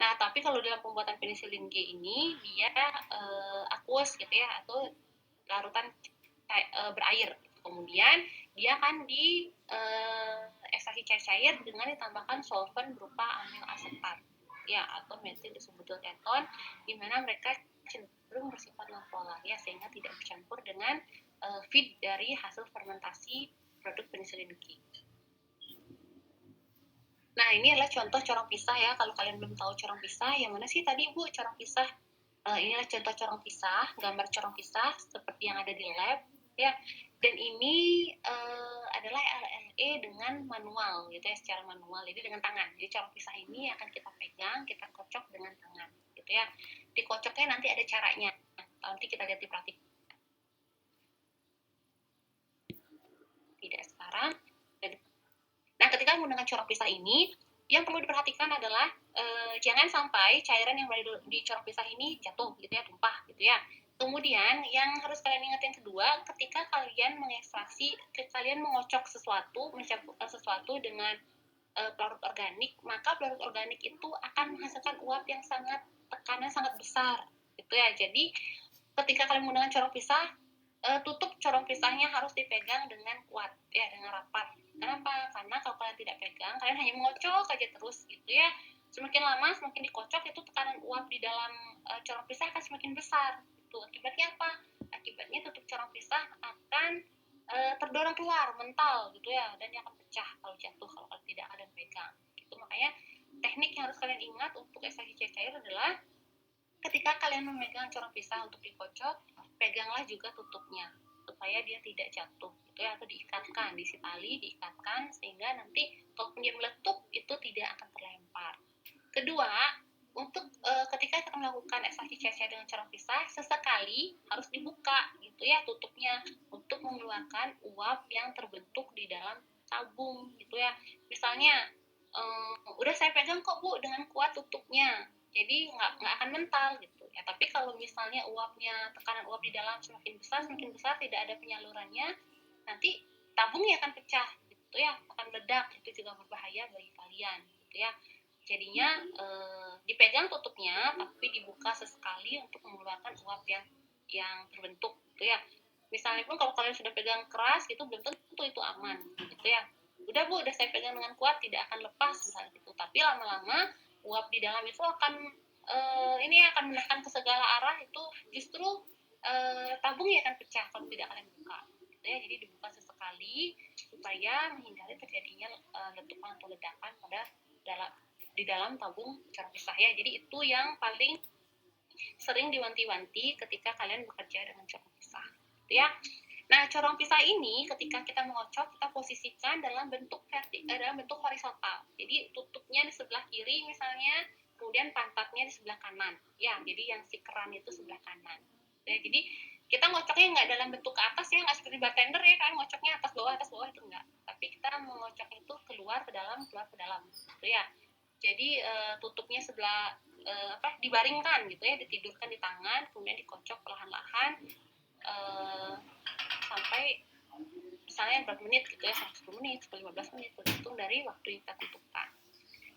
Nah, tapi kalau dalam pembuatan penisilin G ini dia aqueous gitu ya, atau larutan berair. Kemudian dia akan di ekstraksi cair-cair dengan ditambahkan solvent berupa amil asetat ya, atau metil isobutyl keton, di mana mereka cenderung bersifat non-polar ya, sehingga tidak bercampur dengan feed dari hasil fermentasi produk penisilin G. Nah, ini adalah contoh corong pisah ya. Kalau kalian belum tahu corong pisah, yang mana sih tadi Bu corong pisah? Inilah contoh corong pisah, gambar corong pisah seperti yang ada di lab ya. Dan ini adalah LLE dengan manual gitu ya, secara manual, jadi dengan tangan. Jadi corong pisah ini akan kita pegang, kita kocok dengan tangan gitu ya. Dikocoknya nanti ada caranya, nanti kita lihat di praktik. Tidak sekarang. Nah, ketika menggunakan corong pisah ini, yang perlu diperhatikan adalah jangan sampai cairan yang berada di corong pisah ini jatuh gitu ya, tumpah gitu ya. Kemudian yang harus kalian ingat yang kedua, ketika kalian mengekstraksi, kalian mengocok sesuatu, mencampur sesuatu dengan pelarut organik, maka pelarut organik itu akan menghasilkan uap yang tekanan sangat besar gitu ya. Jadi ketika kalian menggunakan corong pisah, tutup corong pisahnya harus dipegang dengan kuat ya, dengan rapat. Kenapa? Karena kalau kalian tidak pegang, kalian hanya mengocok aja terus gitu ya. Semakin lama, semakin dikocok, itu tekanan uap di dalam corong pisah akan semakin besar. Itu akibatnya apa? Akibatnya tutup corong pisah akan terdorong keluar, mental gitu ya, dan dia akan pecah kalau jatuh, kalau kalian tidak ada pegang. Itu makanya teknik yang harus kalian ingat untuk ekstraksi cair adalah ketika kalian memegang corong pisah untuk dikocok, peganglah juga tutupnya supaya dia tidak jatuh gitu ya, atau diikatkan, diisi tali, diikatkan, sehingga nanti kalaupun dia meletup itu tidak akan terlempar. Kedua, untuk ketika kita melakukan ekstraksi cair dengan corong pisah, sesekali harus dibuka gitu ya tutupnya, untuk mengeluarkan uap yang terbentuk di dalam tabung gitu ya. Misalnya udah saya pegang kok Bu dengan kuat tutupnya, jadi nggak akan mental gitu ya. Tapi kalau misalnya tekanan uap di dalam semakin besar, tidak ada penyalurannya, nanti tabungnya akan pecah gitu ya, akan meledak. Itu juga berbahaya bagi kalian gitu ya. Jadinya dipegang tutupnya, tapi dibuka sesekali untuk mengeluarkan uap yang terbentuk gitu ya. Misalnya pun kalau kalian sudah pegang keras gitu, belum tentu itu aman gitu ya. Udah Bu, udah saya pegang dengan kuat, tidak akan lepas misalnya gitu. Tapi lama-lama uap di dalam itu akan menekan ke segala arah, itu justru tabungnya akan pecah kalau tidak kalian buka gitu ya. Jadi dibuka sesekali supaya menghindari terjadinya letupan atau ledakan di dalam tabung corong pisah ya. Jadi itu yang paling sering diwanti-wanti ketika kalian bekerja dengan corong pisah gitu ya. Nah, corong pisah ini ketika kita mengocok, kita posisikan dalam bentuk horizontal. Jadi tutupnya di sebelah kiri misalnya, kemudian pantatnya di sebelah kanan. Ya, jadi yang si keran itu sebelah kanan. Ya, jadi kita ngocoknya nggak dalam bentuk ke atas ya, nggak seperti bartender ya kan, ngocoknya atas bawah itu enggak. Tapi kita mengocok itu keluar ke dalam, gitu ya. Jadi tutupnya sebelah dibaringkan gitu ya, ditidurkan di tangan, kemudian dikocok perlahan-lahan sampai misalnya berapa menit gitu ya, 10 menit, 15 menit, tergantung dari waktu yang kita tentukan.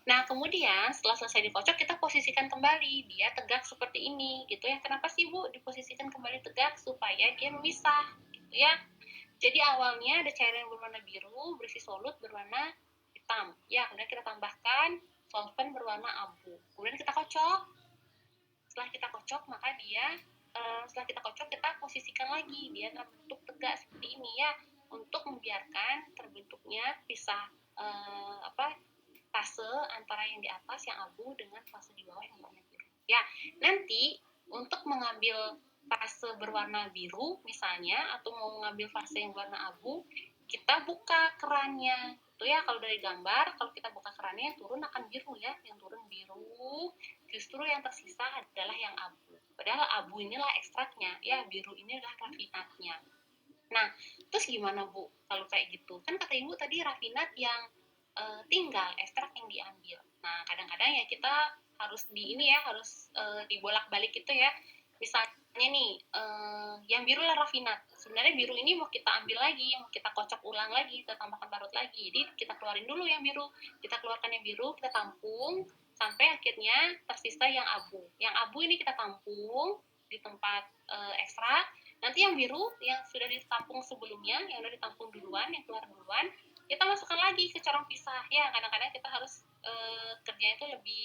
Nah, kemudian setelah selesai dikocok, kita posisikan kembali, dia tegak seperti ini, gitu ya. Kenapa sih, Bu, diposisikan kembali tegak? Supaya dia memisah, gitu ya. Jadi awalnya ada cairan berwarna biru, berisi solut berwarna hitam. Ya, kemudian kita tambahkan solvent berwarna abu. Kemudian kita kocok. Setelah kita kocok, maka dia, setelah kita kocok, kita posisikan lagi, dia dalam bentuk tegak seperti ini ya, untuk membiarkan terbentuknya pisah, fase antara yang di atas yang abu dengan fase di bawah yang warna biru. Ya, nanti untuk mengambil fase berwarna biru misalnya atau mau mengambil fase yang warna abu, kita buka kerannya. Itu ya kalau dari gambar, kalau kita buka kerannya yang turun akan biru ya, yang turun biru. Justru yang tersisa adalah yang abu. Padahal abu inilah ekstraknya, ya biru ini adalah rafinatnya. Nah, terus gimana Bu kalau kayak gitu? Kan kata Ibu tadi rafinat yang tinggal ekstrak yang diambil. Nah, kadang-kadang ya kita harus harus dibolak-balik gitu ya. Misalnya nih, yang biru lah rafinat. Sebenarnya biru ini mau kita ambil lagi, mau kita kocok ulang lagi, kita tambahkan parut lagi. Jadi kita keluarin dulu yang biru, kita keluarkan yang biru, kita tampung sampai akhirnya tersisa yang abu. Yang abu ini kita tampung di tempat ekstrak. Nanti yang biru yang sudah ditampung sebelumnya, yang sudah ditampung duluan, yang keluar duluan, kita masukkan lagi ke corong pisah ya. Kadang-kadang kita harus kerjanya itu lebih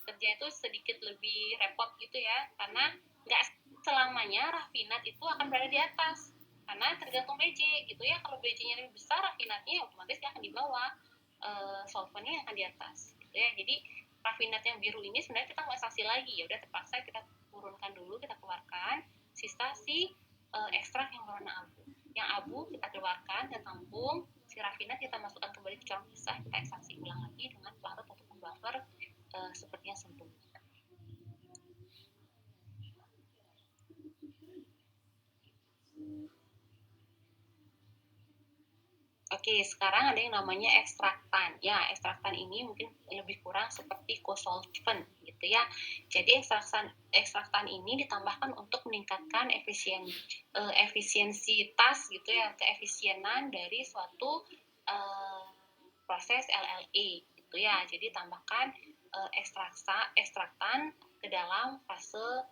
kerja itu sedikit lebih repot gitu ya, karena nggak selamanya rafinat itu akan berada di atas, karena tergantung BJ gitu ya. Kalau BJ-nya lebih besar, rafinatnya otomatis dia akan di bawah, solventnya akan di atas gitu ya. Jadi rafinat yang biru ini sebenarnya kita nggak ekstraksi lagi, ya udah terpaksa kita turunkan dulu, kita keluarkan sisa si ekstrak yang berwarna abu. Yang abu kita keluarkan dan tampung, si rafinat kita masukkan kembali ke corong pisah, kita ekstraksi ulang lagi dengan pelarut ataupun buffer seperti yang sebelumnya. Oke, sekarang ada yang namanya ekstraktan. Ya, ekstraktan ini mungkin lebih kurang seperti kosolvent gitu ya. Jadi ekstraktan ini ditambahkan untuk meningkatkan efisiensitas gitu ya, keefisienan dari suatu proses LLE gitu ya. Jadi tambahkan ekstraktan ke dalam fase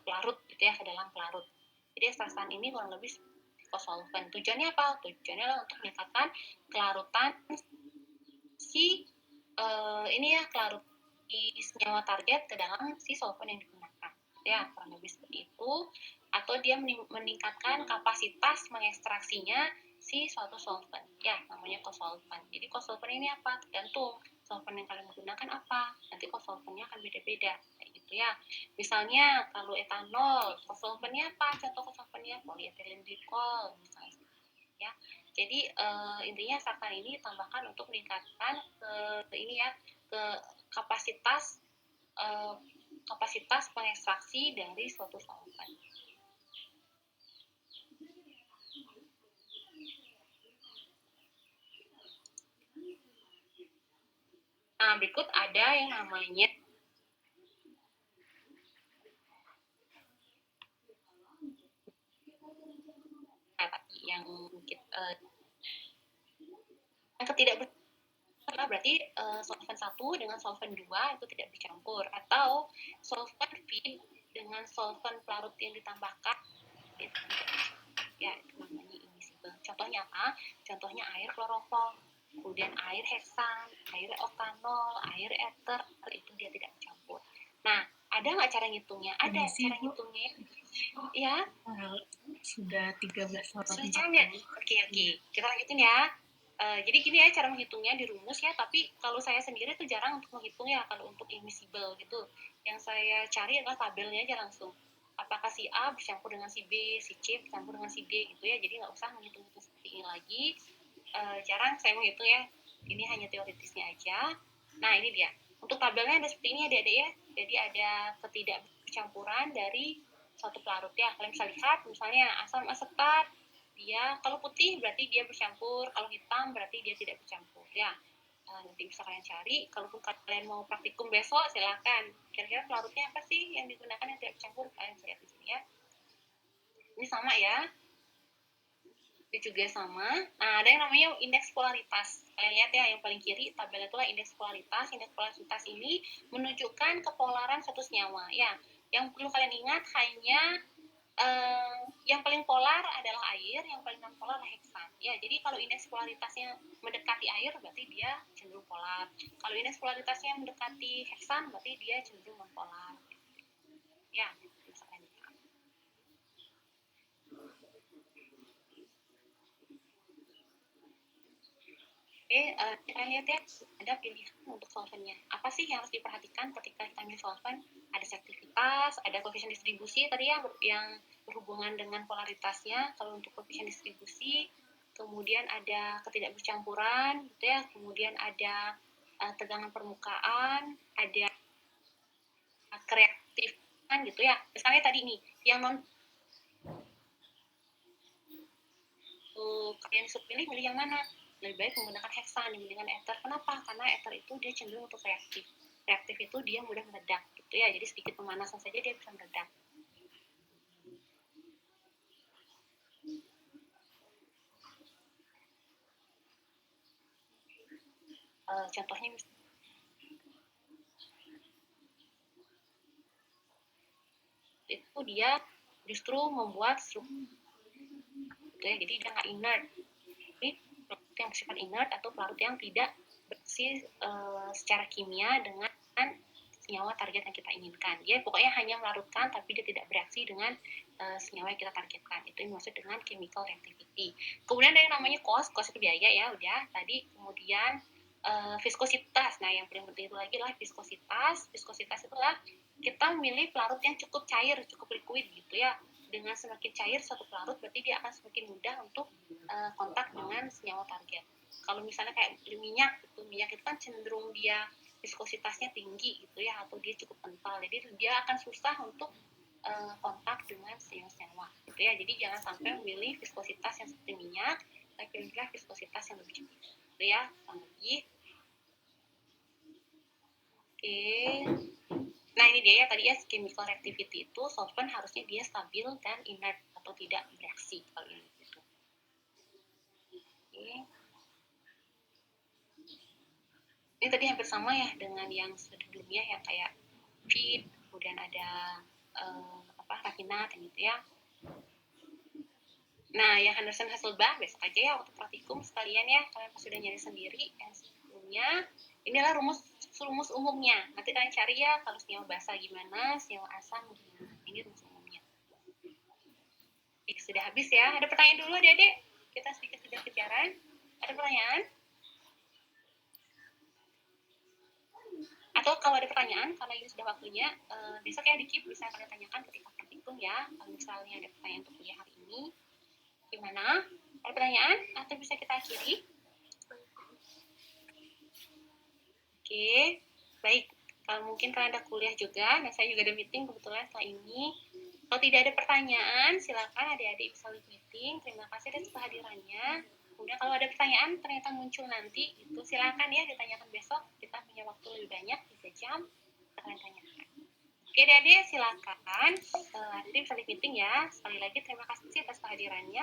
pelarut gitu ya, ke dalam pelarut. Jadi ekstraktan ini kurang lebih kosolvent. Tujuannya apa? Tujuannya adalah untuk meningkatkan kelarutan si kelarut di senyawa target ke dalam si solvent yang digunakan. Ya, kurang lebih seperti itu. Atau dia meningkatkan kapasitas mengekstraksinya si suatu solvent. Ya, namanya kosolvent. Jadi kosolvent ini apa? Tergantung solvent yang kalian gunakan apa. Nanti kosolventnya akan beda-beda. Kayak gitu ya. Misalnya kalau etanol, kosolventnya apa? Contoh kosolventnya polyethylene glycol misalnya. Ya, jadi intinya ekstraktan ini ditambahkan untuk meningkatkan ke kapasitas kapasitas pengekstraksi dari suatu solvent. Nah, berikut ada yang namanya yang ketidakbercampur berarti solvent 1 dengan solvent 2 itu tidak bercampur, atau solvent feed dengan solvent pelarut yang ditambahkan ya, itu namanya immiscible. Contohnya apa? Contohnya air kloroform, kemudian air heksan, air oktanol, air ether, itu dia tidak bercampur. Nah, ada nggak cara ngitungnya? Ada cara ngitungnya. Ya. Sudah 13 orang. Sudah jam ya? Oke. Kita lanjutin ya. Jadi gini ya cara menghitungnya di rumus ya, tapi kalau saya sendiri tuh jarang untuk menghitung ya kalau untuk immiscible gitu. Yang saya cari adalah tabelnya aja langsung. Apakah si A bercampur dengan si B, si C bercampur dengan si D gitu ya. Jadi nggak usah menghitung itu seperti ini lagi. Jarang saya menghitung ya. Ini hanya teoritisnya aja. Nah ini dia. Untuk tabelnya ada seperti ini adik-adik ya. Jadi ada ketidakbercampuran dari suatu pelarut ya. Kalian bisa lihat misalnya asam asetat, dia kalau putih berarti dia bercampur, kalau hitam berarti dia tidak bercampur ya. Nanti bisa kalian cari. Kalaupun kalian mau praktikum besok silakan. Kira-kira pelarutnya apa sih yang digunakan yang tidak bercampur? Kalian lihat di sini ya. Ini sama ya. Itu juga sama. Nah, ada yang namanya indeks polaritas. Kalian lihat ya, yang paling kiri tabel itulah indeks polaritas. Indeks polaritas ini menunjukkan kepolaran suatu senyawa. Ya, yang perlu kalian ingat hanya yang paling polar adalah air, yang paling non polar adalah heksan. Ya, jadi kalau indeks polaritasnya mendekati air berarti dia cenderung polar. Kalau indeks polaritasnya mendekati heksan berarti dia cenderung non polar. Ya, misalkan. Kita lihat ya, ada pilihan untuk solvennya. Apa sih yang harus diperhatikan ketika kita ambil solven? Ada selektivitas, ada koefisien distribusi tadi ya, yang berhubungan dengan polaritasnya. Kalau untuk koefisien distribusi, kemudian ada ketidakbercampuran, gitu ya. Kemudian ada tegangan permukaan, ada kereaktifan, gitu ya. Misalnya tadi nih, yang non kalian disuruh milih yang mana? Lebih baik menggunakan heksan dibandingkan ether. Kenapa? Karena ether itu dia cenderung untuk reaktif. Reaktif itu dia mudah meledak, gitu ya. Jadi sedikit pemanasan saja dia bisa meledak. Contohnya itu dia justru membuat struktur, gitu ya. Jadi dia nggak inert. Jadi pelarut yang bersifat inert atau pelarut yang tidak bereaksi secara kimia dengan senyawa target yang kita inginkan. Dia pokoknya hanya melarutkan tapi dia tidak bereaksi dengan senyawa yang kita targetkan. Itu yang dimaksud dengan chemical reactivity. Kemudian ada yang namanya cost itu biaya ya, udah tadi. Kemudian viskositas. Nah, yang paling penting itu lagi adalah viskositas. Viskositas itulah kita memilih pelarut yang cukup cair, cukup liquid gitu ya. Dengan semakin cair suatu pelarut berarti dia akan semakin mudah untuk kontak dengan senyawa target. Kalau misalnya kayak minyak itu kan cenderung dia viskositasnya tinggi gitu ya, atau dia cukup kental, jadi dia akan susah untuk kontak dengan senyawa gitu ya. Jadi jangan sampai memilih viskositas yang seperti minyak, tapi pilihlah viskositas yang lebih tinggi gitu ya. Lagi nah ini dia ya, tadi ya chemical reactivity itu solvent harusnya dia stabil dan inert atau tidak bereaksi kalau ini gitu. Ini tadi hampir sama ya dengan yang sebelumnya yang kayak feed, kemudian ada rafinat gitu ya. Nah, yang Henderson Hasselbalch besok aja ya waktu praktikum sekalian ya, kalian pasti udah nyari sendiri yang sebelumnya. Inilah rumus umumnya. Nanti kalian cari ya kalau senyawa basa gimana, senyawa asam gimana. Ini rumus umumnya. Sudah habis ya. Ada pertanyaan dulu Adik-adik? Kita sedikit sudah kejaran. Ada pertanyaan? Atau kalau ada pertanyaan, karena ini sudah waktunya, besok ya Diki bisa kalian tanyakan ketika praktikum ya. Kalau misalnya ada pertanyaan untuk kuliah hari ini, gimana? Ada pertanyaan? Atau bisa kita akhiri? Oke, baik. Kalau mungkin kalian ada kuliah juga, dan saya juga ada meeting kebetulan setelah ini. Kalau tidak ada pertanyaan, silakan adik-adik bisa leave meeting. Terima kasih atas kehadirannya. Kemudian kalau ada pertanyaan ternyata muncul nanti, itu silakan ya ditanyakan besok. Kita punya waktu lebih banyak, 3 jam. Kalian tanyakan. Oke, adik-adik silakan. Adik bisa leave meeting ya. Sekali lagi terima kasih atas kehadirannya.